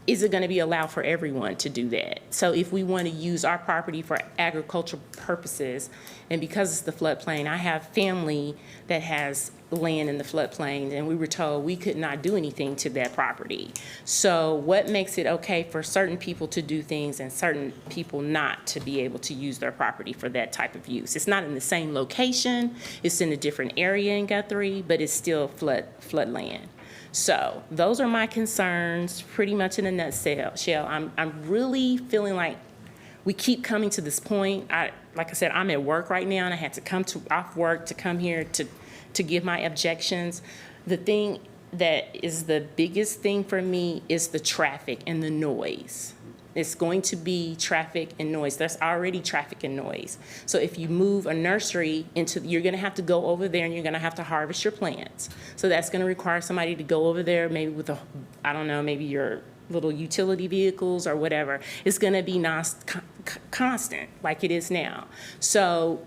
is it gonna be allowed for everyone to do that? So if we wanna use our property for agricultural purposes, and because it's the floodplain, I have family that has land in the floodplain, and we were told we could not do anything to that property. So what makes it okay for certain people to do things and certain people not to be able to use their property for that type of use? It's not in the same location, it's in a different area in Guthrie, but it's still floodland. So those are my concerns, pretty much in a nutshell. I'm really feeling like we keep coming to this point. Like I said, I'm at work right now, and I had to come off work to come here to give my objections. The thing that is the biggest thing for me is the traffic and the noise. It's going to be traffic and noise. There's already traffic and noise. So if you move a nursery you're gonna have to go over there and you're gonna have to harvest your plants. So that's gonna require somebody to go over there, maybe with I don't know, maybe your little utility vehicles or whatever. It's gonna be constant like it is now. So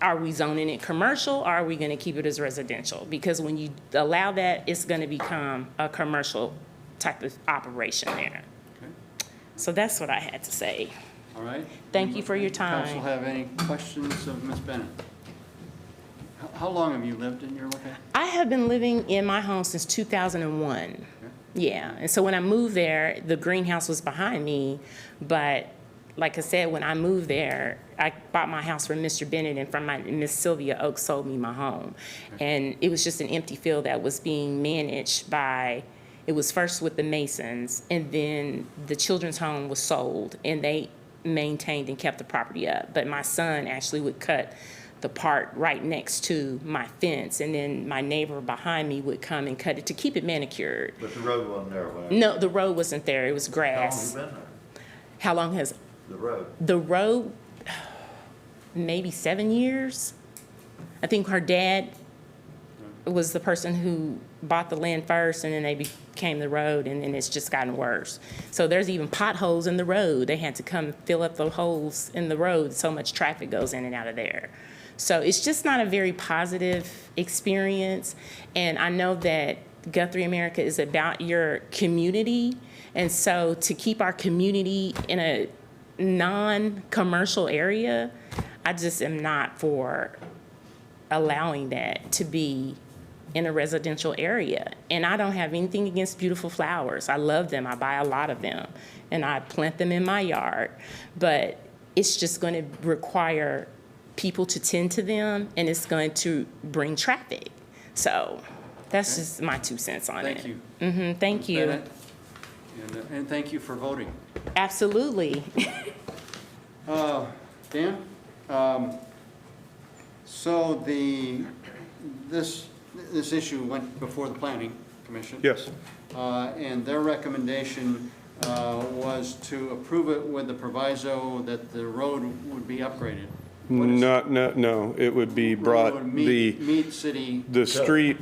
are we zoning it commercial, or are we gonna keep it as residential? Because when you allow that, it's gonna become a commercial type of operation there. Okay. So that's what I had to say. All right. Thank you for your Council time. have any questions of Ms. Bennett? How long have you lived in your location? I have been living in my home since 2001. Okay. Yeah, and so when I moved there, the greenhouse was behind me, but like I said, when I moved there, I bought my house from Mr. Bennett, and from Miss Sylvia Oaks sold me my home. And it was just an empty field that was being managed by, it was first with the Masons, and then the children's home was sold, and they maintained and kept the property up. But my son actually would cut the part right next to my fence, and then my neighbor behind me would come and cut it to keep it manicured. But the road wasn't there, was it? No, the road wasn't there, it was How long grass. you been there? How long has, The road? the road, maybe 7 years. I think her dad was the person who bought the land first, and then they became the road, and then it's just gotten worse. So there's even potholes in the road. They had to come fill up the holes in the road. So much traffic goes in and out of there. So it's just not a very positive experience. And I know that Guthrie America is about your community. And so to keep our community in a non-commercial area, I just am not for allowing that to be in a residential area. And I don't have anything against beautiful flowers. I love them. I buy a lot of them, and I plant them in my yard. But it's just going to require people to tend to them, and it's going to bring traffic. So that's just my 2 cents on it. Thank you. Thank Ms. you. Bennett. And thank you for voting. Absolutely. Dan? So this issue went before the Planning Commission? Yes. And their recommendation was to approve it with the proviso that the road would be upgraded. No, it would be brought, Would meet city. the street,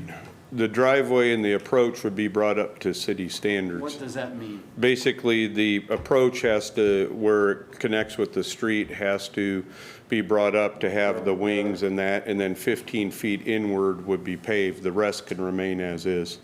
the driveway and the approach would be brought up to city standards. What does that mean? Basically, the approach has to, where it connects with the street, has to be brought up to have the wings and that, and then 15 feet inward would be paved. The rest can remain as is.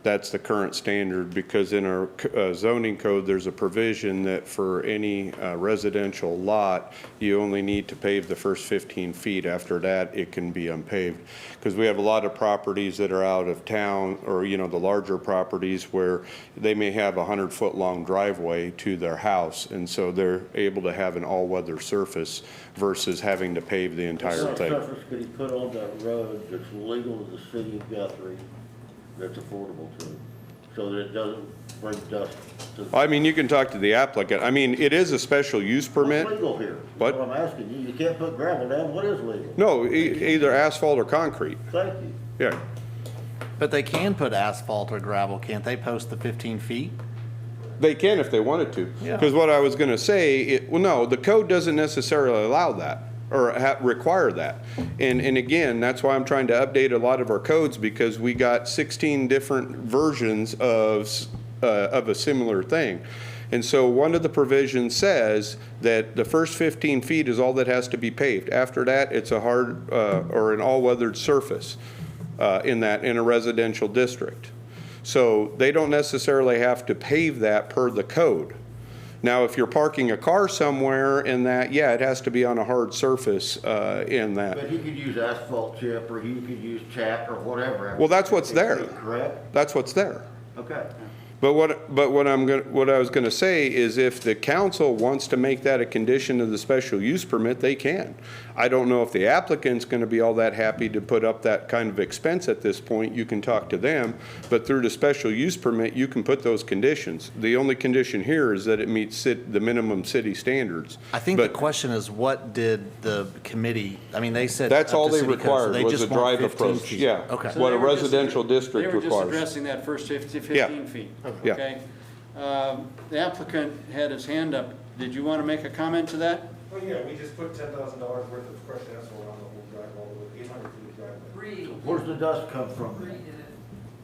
That's the current standard, because in our zoning code, there's a provision that for any residential lot, you only need to pave the first 15 feet. After that, it can be unpaved. Because we have a lot of properties that are out of town, or, you know, the larger properties where they may have a 100-foot-long driveway to their house, and so they're able to have an all-weather surface versus having to pave the entire What thing. surface could he put on that road that's legal to the city of Guthrie, that's affordable to him, so that it doesn't bring dust to the... I mean, you can talk to the applicant. I mean, it is a special use permit. What's legal here? What? That's what I'm asking you. You can't put gravel down. What is legal? No, either asphalt or concrete. Thank you. Yeah. But they can put asphalt or gravel, can't they, post the 15 feet? They can if they wanted to. Yeah. Because what I was going to say, well, no, the code doesn't necessarily allow that or require that. And again, that's why I'm trying to update a lot of our codes, because we got 16 different versions of a similar thing. And so one of the provisions says that the first 15 feet is all that has to be paved. After that, it's a hard or an all-weathered surface in a residential district. So they don't necessarily have to pave that per the code. Now, if you're parking a car somewhere in that, yeah, it has to be on a hard surface in that. But he could use asphalt chip, or he could use chat, or whatever. Well, that's what's there. Correct? That's what's there. Okay. But what I was going to say is, if the council wants to make that a condition of the special use permit, they can. I don't know if the applicant's going to be all that happy to put up that kind of expense at this point. You can talk to them, but through the special use permit, you can put those conditions. The only condition here is that it meets the minimum city standards. I think the question is, what did the committee, I mean, they said. That's up all to they city code, so required they was just a want drive 15 approach. feet. Yeah. Okay. So What they a were just- residential district They were just requires. addressing that first 15 Yeah. feet. Yeah. Okay. The applicant had his hand up. Did you want to make a comment to that? Well, yeah, we just put $10,000 worth of crushed asphalt on the whole drive, all the way 800 feet of driveway. Where's the dust come from?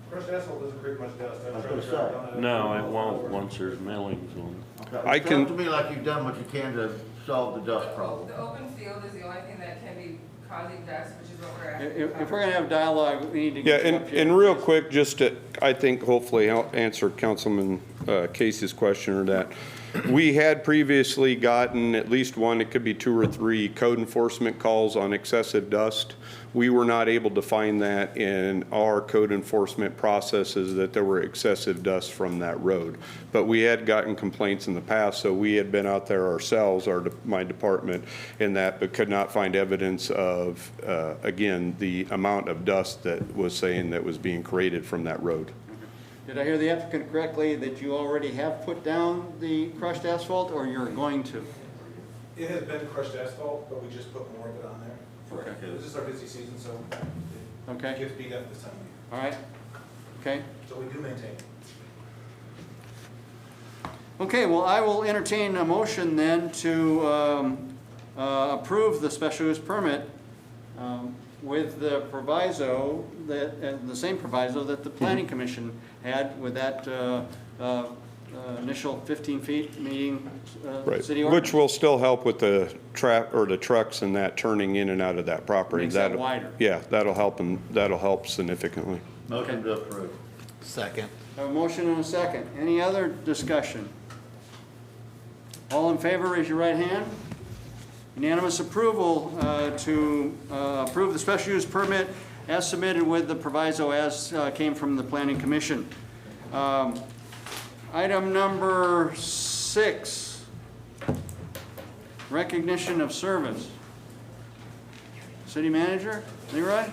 Crushed asphalt doesn't create much dust. I was gonna say. No, it won't once there's millings on it. Okay. I It can- sounds to me like you've done what you can to solve the dust problem. The open field is the only thing that can be causing dust, which is what we're asking. If we're going to have dialogue, we need to Yeah, get you up here. and real quick, just to, I think hopefully help answer Councilman Casey's question, or that we had previously gotten at least one, it could be 2 or 3 code enforcement calls on excessive dust. We were not able to find that in our code enforcement processes, that there were excessive dust from that road. But we had gotten complaints in the past, so we had been out there ourselves, my department, in that, but could not find evidence of, again, the amount of dust that was saying that was being created from that road. Did I hear the applicant correctly that you already have put down the crushed asphalt, or you're going to? It has been crushed asphalt, but we just put more of it on there. Okay. This is our busy season, so Okay. it gets beat up this time of year. All right. Okay. So we do maintain. Okay, well, I will entertain a motion then to approve the special use permit with the proviso that, the same proviso that the Planning Commission had with that initial 15 feet meeting Right, city ordinance. which will still help with the the trucks and that turning in and out of that property. Makes that That'll- wider. Yeah, that'll help significantly. Motion to approve. Second. I have a motion and a second. Any other discussion? All in favor, raise your right hand. Unanimous approval to approve the special use permit as submitted with the proviso as came from the Planning Commission. Item number 6, recognition of service. City Manager, Leroy?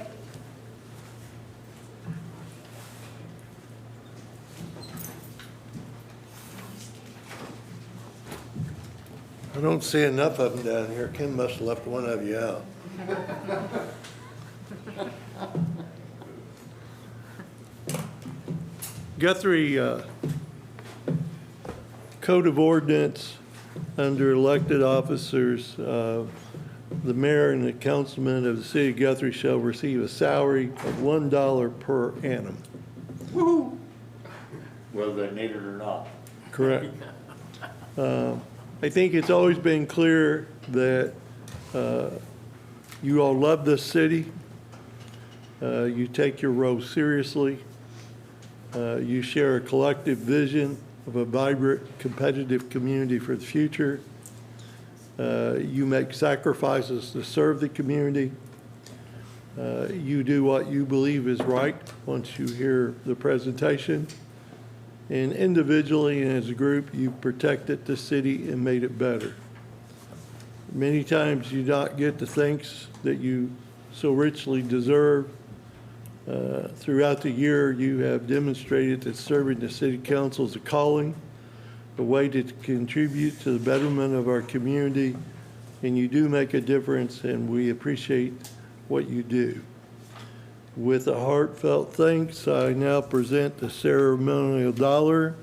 I don't see enough of them down here. Ken must have left one of you out. Guthrie Code of Ordinance under elected officers, the mayor and the councilman of the city of Guthrie shall receive a salary of $1 per annum. Woo-hoo. Whether they need it or not. Correct. I think it's always been clear that you all love this city. You take your role seriously. You share a collective vision of a vibrant, competitive community for the future. You make sacrifices to serve the community. You do what you believe is right once you hear the presentation. And individually and as a group, you protected the city and made it better. Many times you don't get the thanks that you so richly deserve. Throughout the year, you have demonstrated that serving the city council is a calling, a way to contribute to the betterment of our community, and you do make a difference, and we appreciate what you do. With a heartfelt thanks, I now present the ceremonial dollar.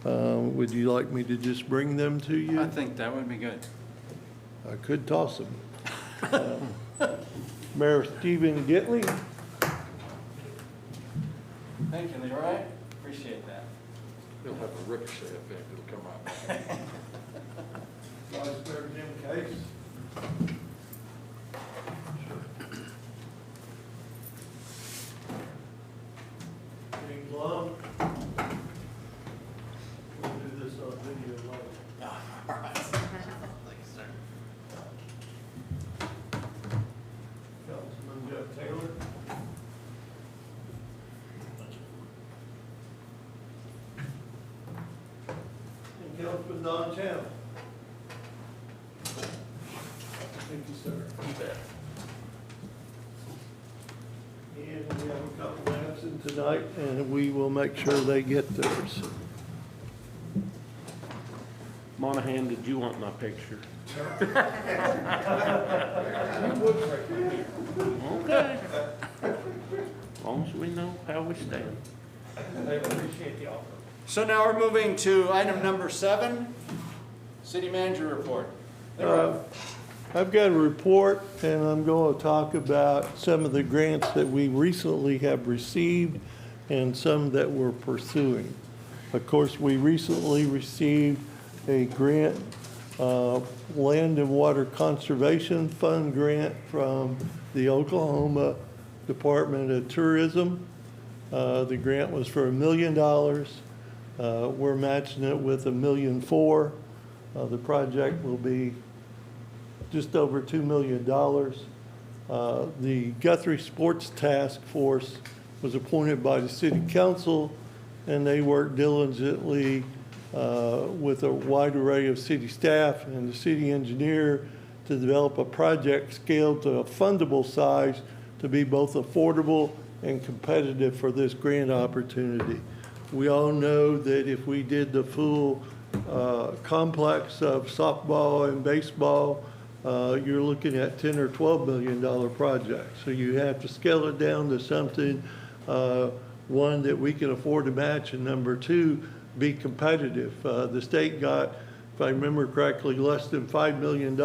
Would you like me to just bring them to you? I think that would be good. I could toss them. Mayor Stephen Gitley. Thank you, Leroy. Appreciate that. It'll have a ricochet effect, it'll come out. Vice Mayor Jim Case. James Long. We'll do this on video later. All right. Thanks, sir. Councilman Jeff Taylor. And Councilman Don Chandler. Thank you, sir. You bet. And we have a couple absent tonight, and we will make sure they get theirs. Monahan, did you want my picture? Okay. As long as we know how we stand. I appreciate the offer. So now we're moving to item number 7, City Manager Report. I've got a report, and I'm going to talk about some of the grants that we recently have received and some that we're pursuing. Of course, we recently received a grant, Land and Water Conservation Fund grant from the Oklahoma Department of Tourism. The grant was for $1 million. We're matching it with $1.4 million. The project will be just over $2 million. The Guthrie Sports Task Force was appointed by the City Council, and they worked diligently with a wide array of city staff and the city engineer to develop a project scaled to a fundable size to be both affordable and competitive for this grant opportunity. We all know that if we did the full complex of softball and baseball, you're looking at $10 or $12 million projects. So you have to scale it down to something, one, that we can afford to match, and number 2, be competitive. The state got, if I remember correctly, less than $5 million,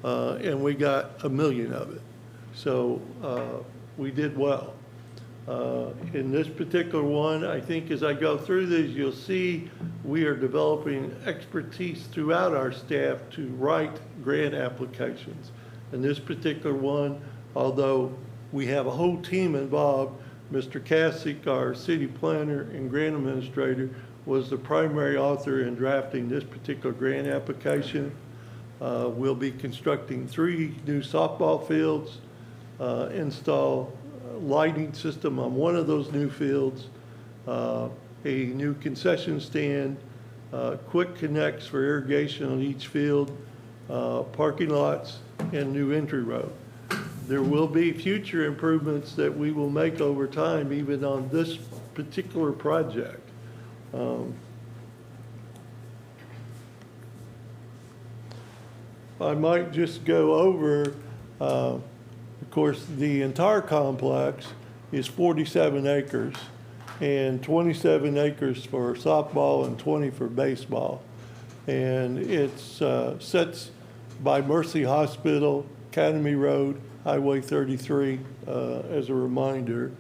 and we got $1 million of it. So we did well. In this particular one, I think as I go through these, you'll see we are developing expertise throughout our staff to write grant applications. In this particular one, although we have a whole team involved, Mr. Kasich, our city planner and grant administrator, was the primary author in drafting this particular grant application. We'll be constructing 3 new softball fields, install lighting system on one of those new fields, a new concession stand, quick connects for irrigation on each field, parking lots, and new entry road. There will be future improvements that we will make over time, even on this particular project. I might just go over, of course, the entire complex is 47 acres and 27 acres for softball and 20 for baseball. And it's sits by Mercy Hospital, Academy Road, Highway 33, as a reminder.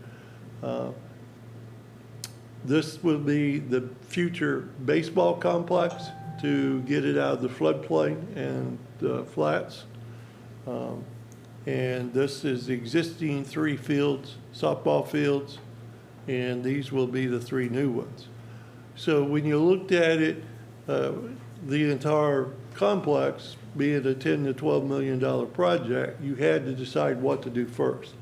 This will be the future baseball complex to get it out of the floodplain and flats. And this is the existing 3 fields, softball fields, and these will be the 3 new ones. So when you looked at it, the entire complex, being a $10 to $12 million project, you had to decide what to do first.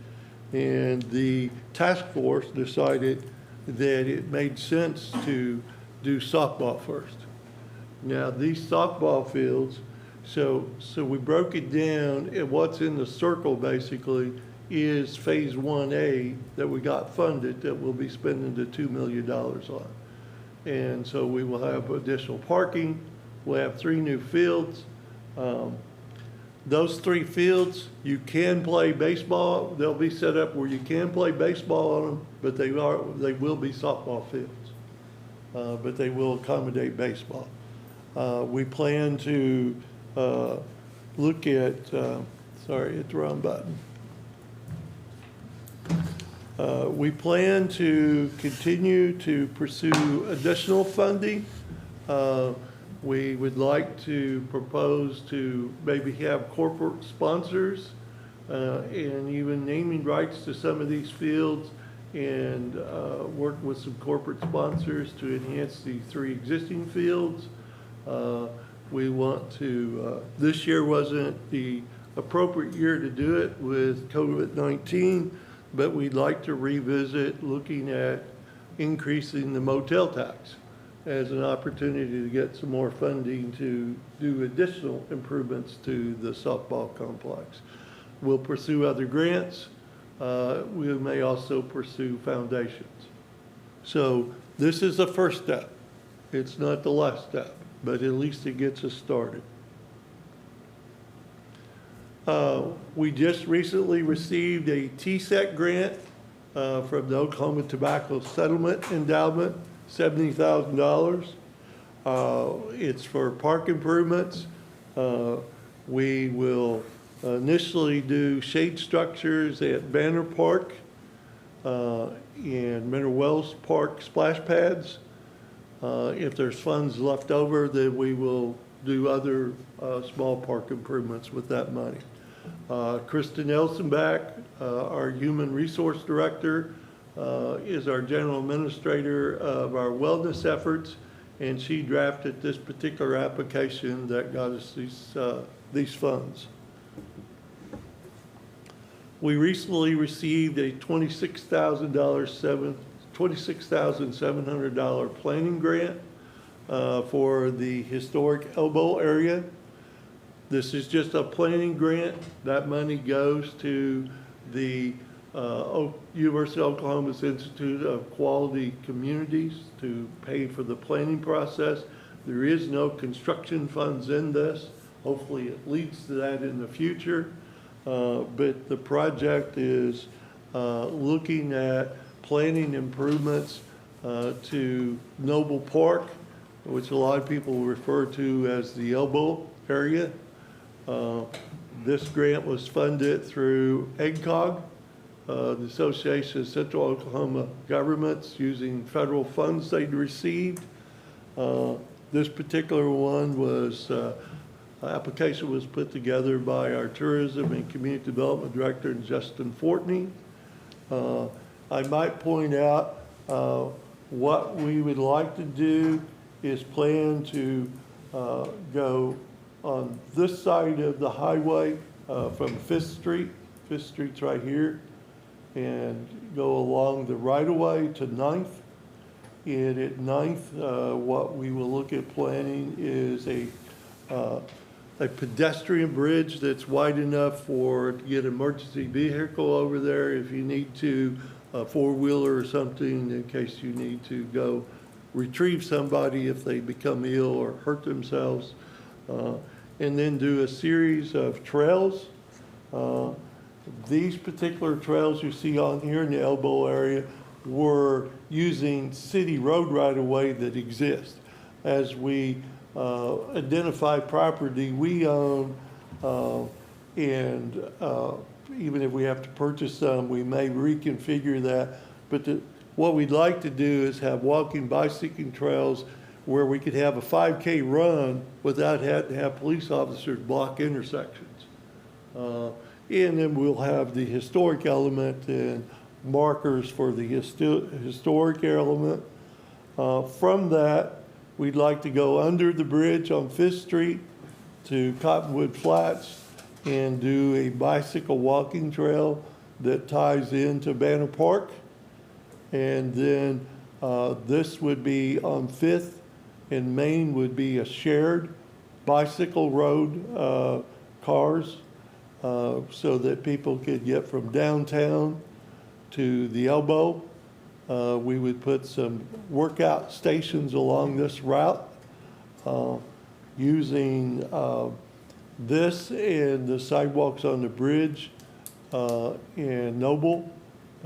And the task force decided that it made sense to do softball first. Now, these softball fields, so we broke it down, and what's in the circle basically is phase 1A that we got funded that we'll be spending the $2 million on. And so we will have additional parking, we'll have 3 new fields. Those 3 fields, you can play baseball. They'll be set up where you can play baseball on them, but they will be softball fields. But they will accommodate baseball. We plan to look at, sorry, hit the wrong button. We plan to continue to pursue additional funding. We would like to propose to maybe have corporate sponsors and even naming rights to some of these fields, and work with some corporate sponsors to enhance the 3 existing fields. We want to, this year wasn't the appropriate year to do it with COVID-19, but we'd like to revisit looking at increasing the motel tax as an opportunity to get some more funding to do additional improvements to the softball complex. We'll pursue other grants. We may also pursue foundations. So this is the first step. It's not the last step, but at least it gets us started. We just recently received a TSEC grant from the Oklahoma Tobacco Settlement Endowment, $70,000. It's for park improvements. We will initially do shade structures at Banner Park and Mineral Wells Park splash pads. If there's funds left over, then we will do other small park improvements with that money. Kristen Elsenbach, our Human Resource Director, is our General Administrator of our wellness efforts, and she drafted this particular application that got us these funds. We recently received a $26,700 planning grant for the historic elbow area. This is just a planning grant. That money goes to the University of Oklahoma's Institute of Quality Communities to pay for the planning process. There is no construction funds in this. Hopefully it leads to that in the future. But the project is looking at planning improvements to Noble Park, which a lot of people refer to as the elbow area. This grant was funded through EGCOG, the Association of Central Oklahoma Governments, using federal funds they'd received. This particular one was, application was put together by our Tourism and Community Development Director, Justin Fortney. I might point out what we would like to do is plan to go on this side of the highway from 5th Street. 5th Street's right here. and go along the right-of-way to Ninth. And at Ninth, what we will look at planning is a pedestrian bridge that's wide enough to get an emergency vehicle over there if you need to, a four-wheeler or something, in case you need to go retrieve somebody if they become ill or hurt themselves. And then do a series of trails. These particular trails you see on here in the elbow area were using city road right-of-way that exists. As we identify property we own, and even if we have to purchase some, we may reconfigure that. But what we'd like to do is have walking, bicycling trails where we could have a 5K run without having to have police officers block intersections. And then we'll have the historic element and markers for the historic element. From that, we'd like to go under the bridge on 5th Street to Cottonwood Flats and do a bicycle walking trail that ties into Banner Park. And then this would be on 5th, and Main would be a shared bicycle road, cars, so that people could get from downtown to the elbow. We would put some workout stations along this route, using this and the sidewalks on the bridge and Noble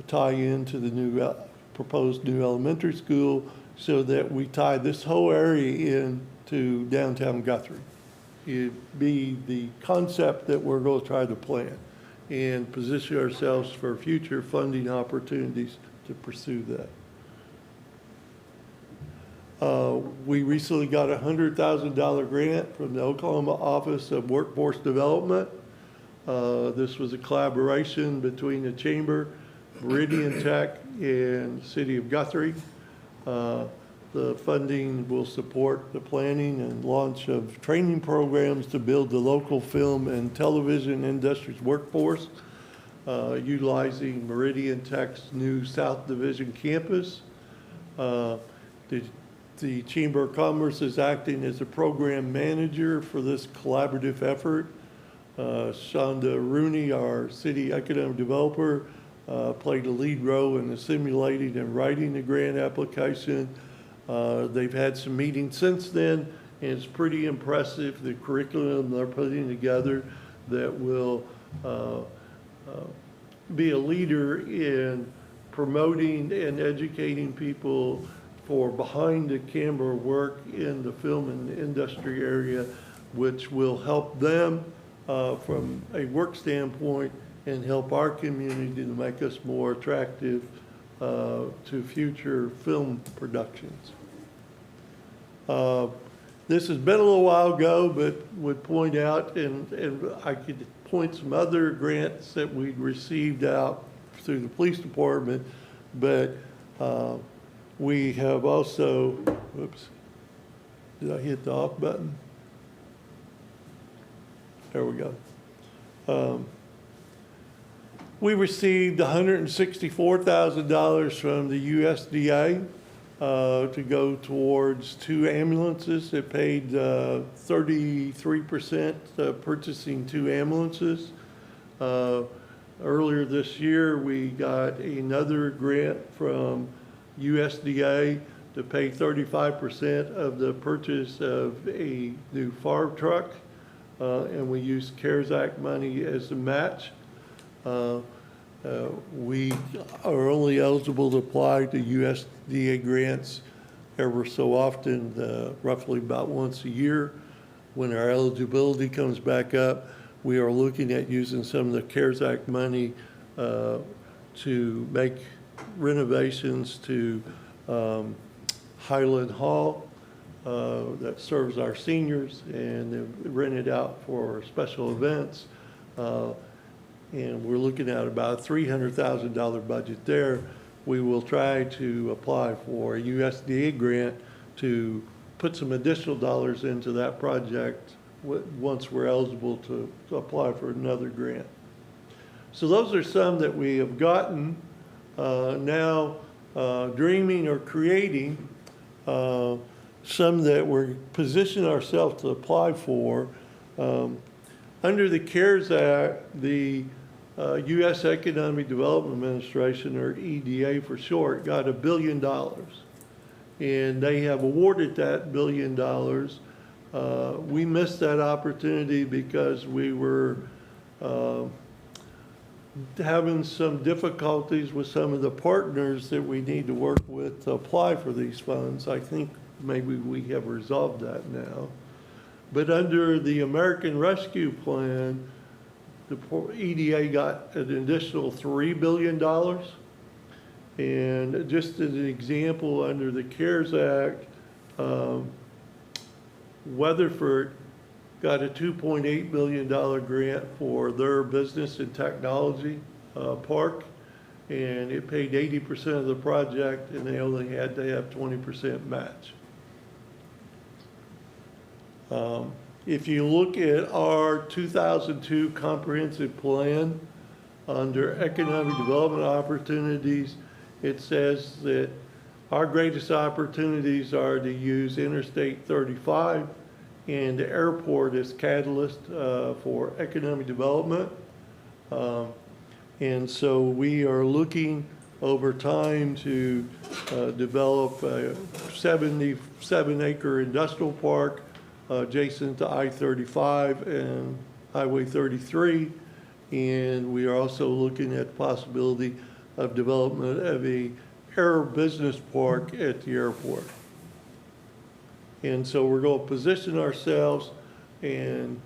tie into the new proposed new elementary school, so that we tie this whole area in to downtown Guthrie. It'd be the concept that we're going to try to plan and position ourselves for future funding opportunities to pursue that. We recently got a $100,000 grant from the Oklahoma Office of Workforce Development. This was a collaboration between the Chamber, Meridian Tech, and the City of Guthrie. The funding will support the planning and launch of training programs to build the local film and television industry's workforce, utilizing Meridian Tech's new South Division campus. The Chamber of Commerce is acting as a program manager for this collaborative effort. Shonda Rooney, our city economic developer, played a lead role in assimilating and writing the grant application. They've had some meetings since then, and it's pretty impressive, the curriculum they're putting together that will be a leader in promoting and educating people for behind-the-camera work in the film and industry area, which will help them from a work standpoint and help our community to make us more attractive to future film productions. This has been a little while ago, but would point out, and I could point some other grants that we'd received out through the police department, but we have also, whoops, did I hit the off button? There we go. We received $164,000 from the USDA to go towards 2 ambulances. It paid 33% purchasing 2 ambulances. Earlier this year, we got another grant from USDA to pay 35% of the purchase of a new fire truck, and we used CARES Act money as a match. We are only eligible to apply to USDA grants ever so often, roughly about once a year. When our eligibility comes back up, we are looking at using some of the CARES Act money to make renovations to Highland Hall that serves our seniors, and rent it out for special events. And we're looking at about a $300,000 budget there. We will try to apply for a USDA grant to put some additional dollars into that project once we're eligible to apply for another grant. So those are some that we have gotten, now dreaming or creating, some that we're positioning ourselves to apply for. Under the CARES Act, the U.S. Economic Development Administration, or EDA for short, got $1 billion. And they have awarded that $1 billion. We missed that opportunity because we were having some difficulties with some of the partners that we need to work with to apply for these funds. I think maybe we have resolved that now. But under the American Rescue Plan, the EDA got an additional $3 billion. And just as an example, under the CARES Act, Weatherford got a $2.8 million grant for their business and technology park, and it paid 80% of the project, and they only had to have 20% match. If you look at our 2002 comprehensive plan under economic development opportunities, it says that our greatest opportunities are to use Interstate 35 and the airport as catalyst for economic development. And so we are looking over time to develop a 77-acre industrial park adjacent to I-35 and Highway 33. And we are also looking at the possibility of development of a air business park at the airport. And so we're going to position ourselves and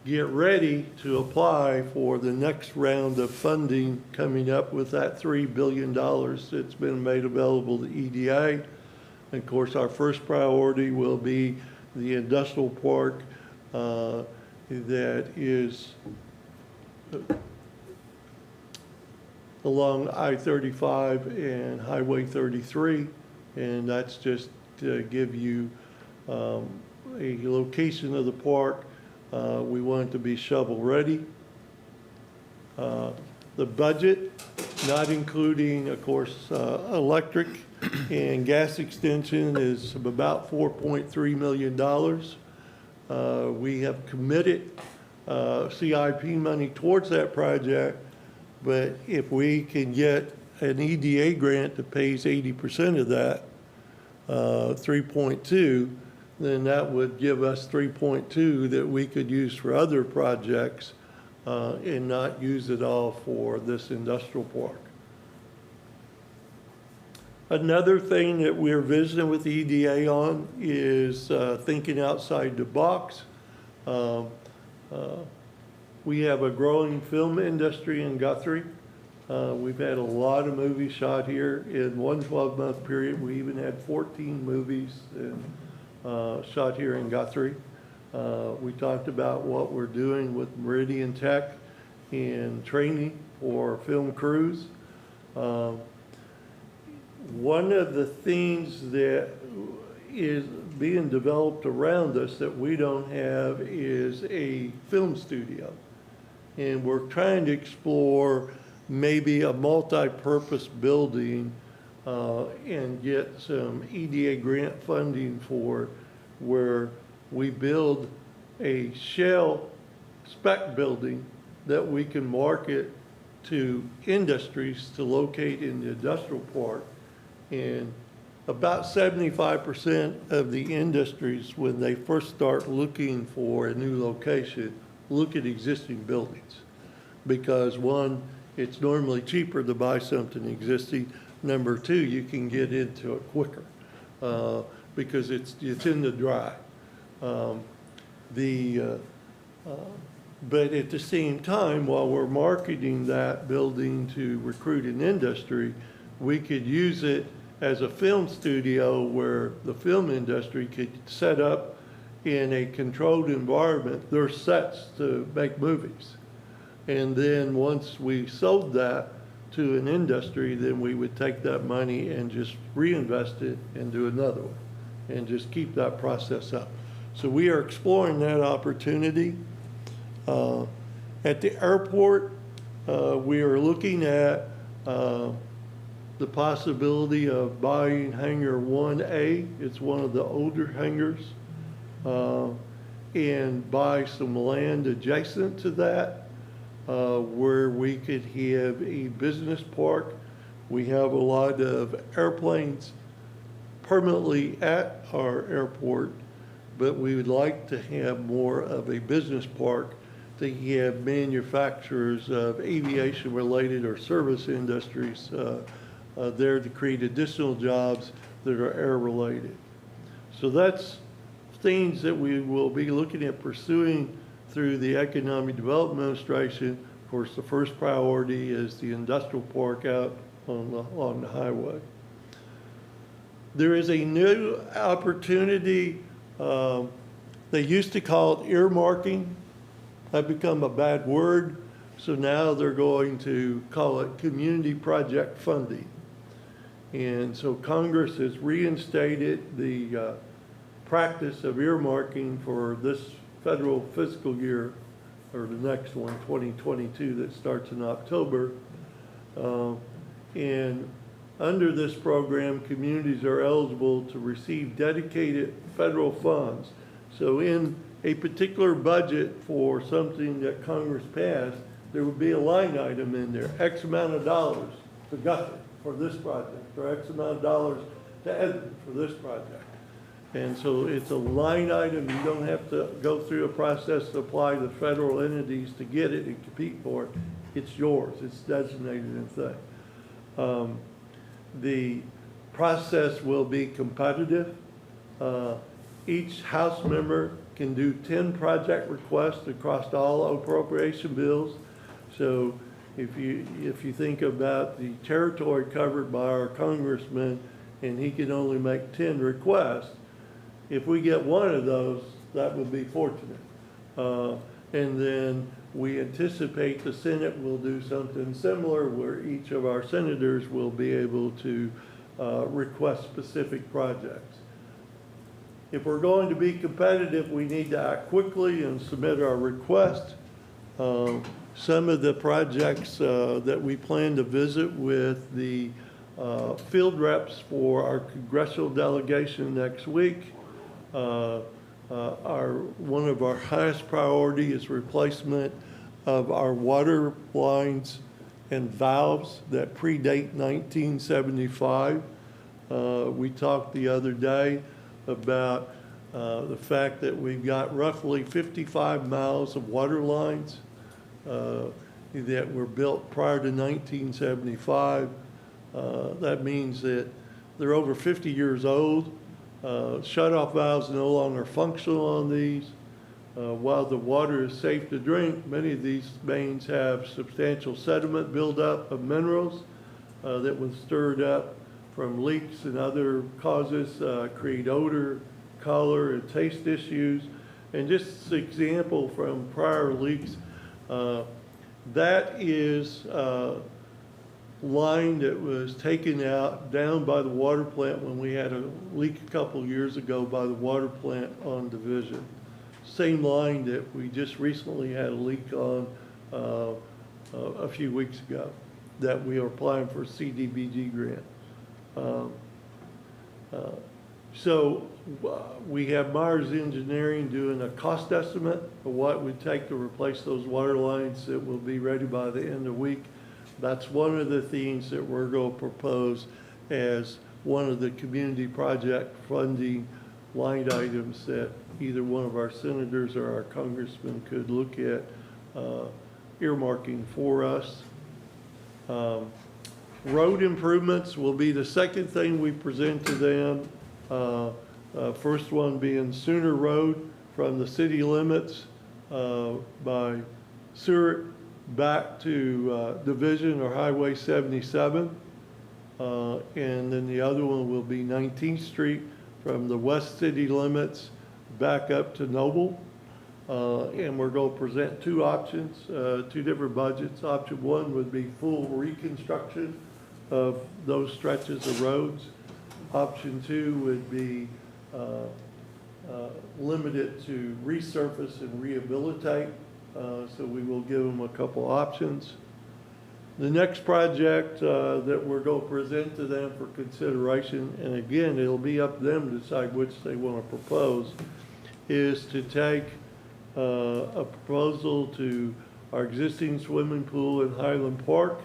get ready to apply for the next round of funding coming up with that $3 billion that's been made available to EDA. And of course, our first priority will be the industrial park that is along I-35 and Highway 33. And that's just to give you a location of the park. We want it to be shovel ready. The budget, not including, of course, electric and gas extension, is about $4.3 million. We have committed CIP money towards that project, but if we can get an EDA grant that pays 80% of that, 3.2, then that would give us 3.2 that we could use for other projects and not use it all for this industrial park. Another thing that we're visiting with the EDA on is thinking outside the box. We have a growing film industry in Guthrie. We've had a lot of movies shot here. In one 12-month period, we even had 14 movies shot here in Guthrie. We talked about what we're doing with Meridian Tech and training for film crews. One of the things that is being developed around us that we don't have is a film studio. And we're trying to explore maybe a multi-purpose building and get some EDA grant funding for where we build a shell spec building that we can market to industries to locate in the industrial park. And about 75% of the industries, when they first start looking for a new location, look at existing buildings. Because one, it's normally cheaper to buy something existing. Number two, you can get into it quicker because it's in the dry. But at the same time, while we're marketing that building to recruit an industry, we could use it as a film studio where the film industry could set up in a controlled environment their sets to make movies. And then once we sold that to an industry, then we would take that money and just reinvest it and do another one and just keep that process up. So we are exploring that opportunity. At the airport, We are looking at the possibility of buying hangar 1A. It's one of the older hangars. And buy some land adjacent to that where we could have a business park. We have a lot of airplanes permanently at our airport, but we would like to have more of a business park to have manufacturers of aviation-related or service industries there to create additional jobs that are air-related. So that's things that we will be looking at pursuing through the Economic Development Administration. Of course, the first priority is the industrial park out on the highway. There is a new opportunity. They used to call it earmarking. That become a bad word. So now they're going to call it community project funding. And so Congress has reinstated the practice of earmarking for this federal fiscal year, or the next one, 2022, that starts in October. And under this program, communities are eligible to receive dedicated federal funds. So in a particular budget for something that Congress passed, there would be a line item in there, X amount of dollars to Guthrie for this project, or X amount of dollars to Evelyn for this project. And so it's a line item. You don't have to go through a process to apply to federal entities to get it and compete for it. It's yours. It's designated and thing. The process will be competitive. Each House member can do 10 project requests across all appropriation bills. So if you think about the territory covered by our congressman, and he can only make 10 requests, if we get one of those, that would be fortunate. And then we anticipate the Senate will do something similar where each of our senators will be able to request specific projects. If we're going to be competitive, we need to act quickly and submit our request. Some of the projects that we plan to visit with the field reps for our congressional delegation next week. One of our highest priority is replacement of our water lines and valves that predate 1975. We talked the other day about the fact that we've got roughly 55 miles of water lines that were built prior to 1975. That means that they're over 50 years old. Shut-off valves no longer functional on these. While the water is safe to drink, many of these mains have substantial sediment buildup of minerals that was stirred up from leaks and other causes, create odor, color, and taste issues. And just an example from prior leaks, that is line that was taken out down by the water plant when we had a leak a couple years ago by the water plant on Division. Same line that we just recently had a leak on a few weeks ago that we are applying for a CDBG grant. So we have Myers Engineering doing a cost estimate of what it would take to replace those water lines that will be ready by the end of the week. That's one of the things that we're going to propose as one of the community project funding line items that either one of our senators or our congressmen could look at earmarking for us. Road improvements will be the second thing we present to them. First one being Sooner Road from the city limits by Seward back to Division or Highway 77. And then the other one will be 19th Street from the west city limits back up to Noble. And we're going to present two options, two different budgets. Option one would be full reconstruction of those stretches of roads. Option two would be limited to resurface and rehabilitate. So we will give them a couple options. The next project that we're going to present to them for consideration, and again, it'll be up to them to decide which they want to propose, is to take a proposal to our existing swimming pool in Highland Park.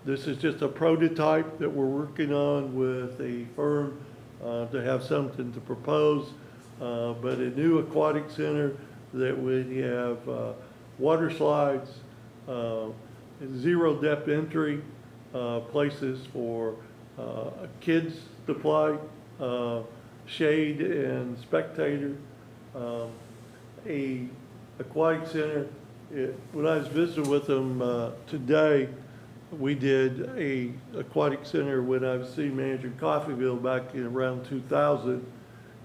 This is just a prototype that we're working on with a firm to have something to propose, but a new aquatic center that would have water slides, zero depth entry, places for kids to play, shade and spectator, a aquatic center. When I was visiting with them today, we did a aquatic center when I was city manager in Coffeyville back in around 2000,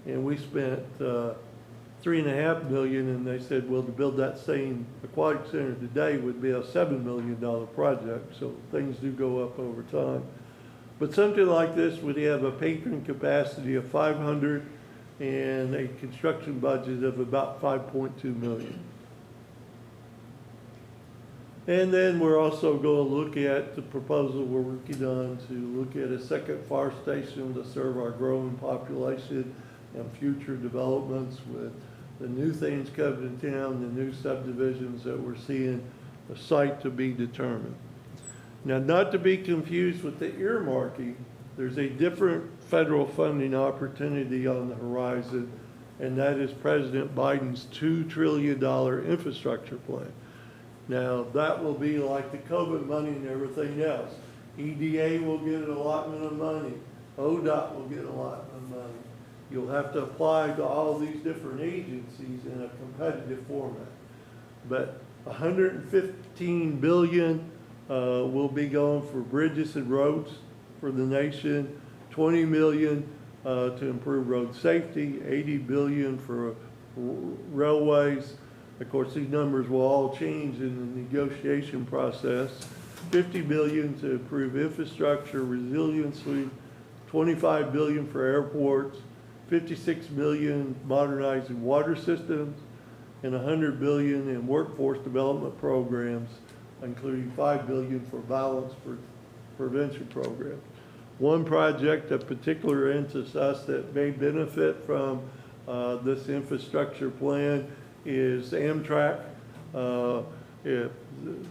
and we spent $3.5 million, and they said, well, to build that same aquatic center today would be a $7 million project, so things do go up over time. But something like this would have a patron capacity of 500 and a construction budget of about 5.2 million. And then we're also going to look at the proposal we're working on to look at a second fire station to serve our growing population and future developments with the new things coming to town, the new subdivisions that we're seeing, a site to be determined. Now, not to be confused with the earmarking, there's a different federal funding opportunity on the horizon, and that is President Biden's $2 trillion infrastructure plan. Now, that will be like the COVID money and everything else. EDA will get an allotment of money. ODOT will get an allotment of money. You'll have to apply to all these different agencies in a competitive format. But $115 billion will be going for bridges and roads for the nation, $20 million to improve road safety, $80 billion for railways. Of course, these numbers will all change in the negotiation process. $50 billion to improve infrastructure, resiliency, $25 billion for airports, $56 billion modernizing water systems, and $100 billion in workforce development programs, including $5 billion for violence prevention programs. One project of particular interest to us that may benefit from this infrastructure plan is Amtrak. The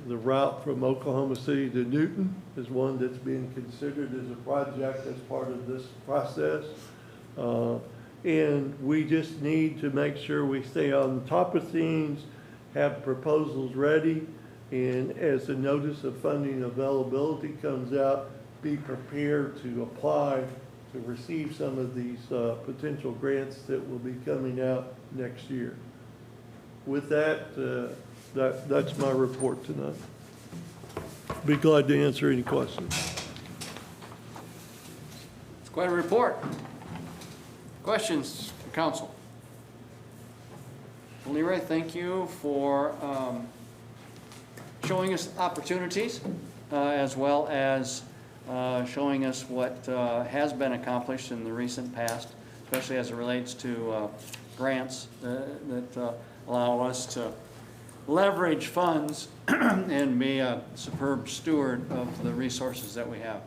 route from Oklahoma City to Newton is one that's being considered as a project as part of this process. And we just need to make sure we stay on top of things, have proposals ready, and as the notice of funding availability comes out, be prepared to apply to receive some of these potential grants that will be coming out next year. With that, that's my report tonight. Be glad to answer any questions. It's quite a report. Questions from council? Well, Leroy, thank you for showing us opportunities as well as showing us what has been accomplished in the recent past, especially as it relates to grants that allow us to leverage funds and be a superb steward of the resources that we have.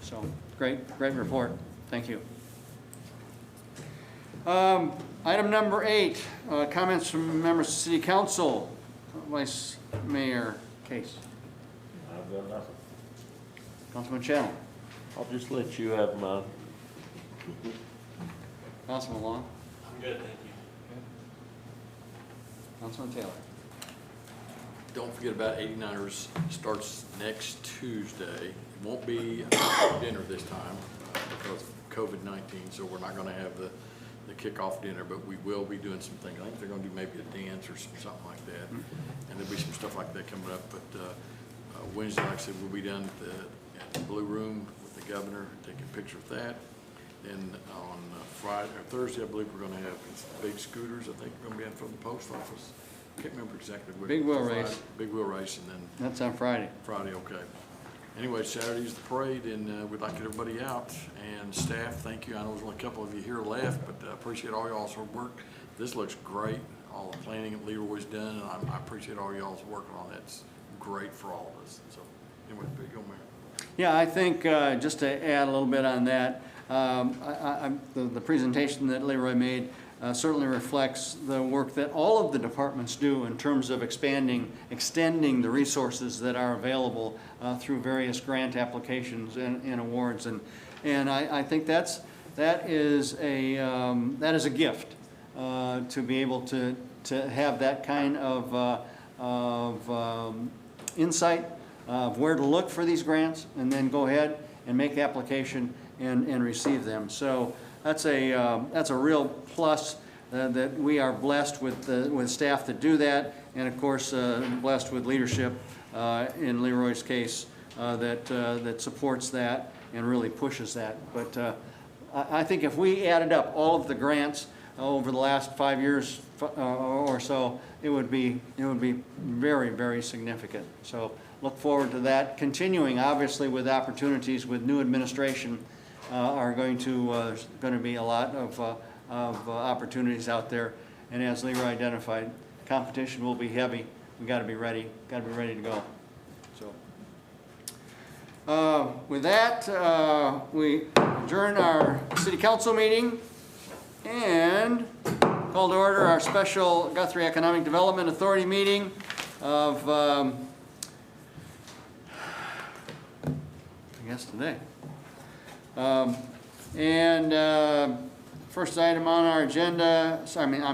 So great report. Thank you. Item number 8, comments from members of City Council. Vice Mayor Case. I've got nothing. Councilman Channel. I'll just let you have mine. Councilman Long. I'm good, thank you. Councilman Taylor. Don't forget about 89ers starts next Tuesday. It won't be dinner this time because of COVID-19, so we're not gonna have the kickoff dinner, but we will be doing some things. I think they're gonna do maybe a dance or something like that. And there'll be some stuff like that coming up, but Wednesday, like I said, we'll be down at the Blue Room with the governor, taking a picture of that. Then on Friday or Thursday, I believe we're gonna have big scooters. I think we're gonna be in front of the post office. Can't remember exactly what. Big wheel race. Big wheel race, and then. That's on Friday. Friday, okay. Anyway, Saturday's the parade, and we'd like to get everybody out. And staff, thank you. I know there's only a couple of you here left, but I appreciate all y'all's hard work. This looks great. All the planning that Leroy's done, and I appreciate all y'all's working on that. It's great for all of us. So anyway, there you go, Mayor. Yeah, I think just to add a little bit on that, the presentation that Leroy made certainly reflects the work that all of the departments do in terms of extending the resources that are available through various grant applications and awards, and I think that is a gift to be able to have that kind of insight of where to look for these grants, and then go ahead and make application and receive them. So that's a real plus that we are blessed with staff that do that, and of course blessed with leadership in Leroy's case that supports that and really pushes that. But I think if we added up all of the grants over the last 5 years or so, it would be very, very significant. So look forward to that continuing, obviously, with opportunities with new administration. Are going to be a lot of opportunities out there, and as Leroy identified, competition will be heavy. We got to be ready. Got to be ready to go. So, with that, we adjourn our city council meeting and call to order our special Guthrie Economic Development Authority meeting of I guess today. First item on our agenda, second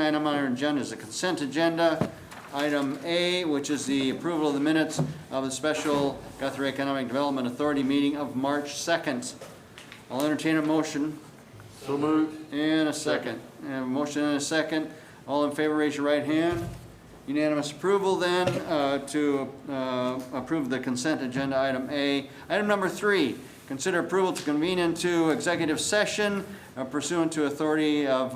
item on our agenda is the consent agenda. Item A, which is the approval of the minutes of the special Guthrie Economic Development Authority meeting of March 2nd. I'll entertain a motion. So moved. And a second. I have a motion and a second. All in favor, raise your right hand. Unanimous approval then to approve the consent agenda, item A. Item number 3, consider approval to convene into executive session pursuant to authority of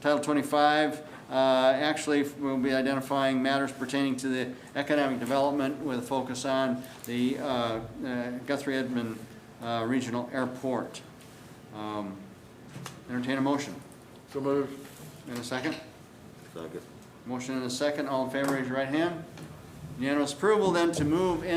Title 25. Actually, we'll be identifying matters pertaining to the economic development with a focus on the Guthrie-Edmond Regional Airport. Entertain a motion. So moved. In a second? Second. Motion and a second. All in favor, raise your right hand. Unanimous approval then to move in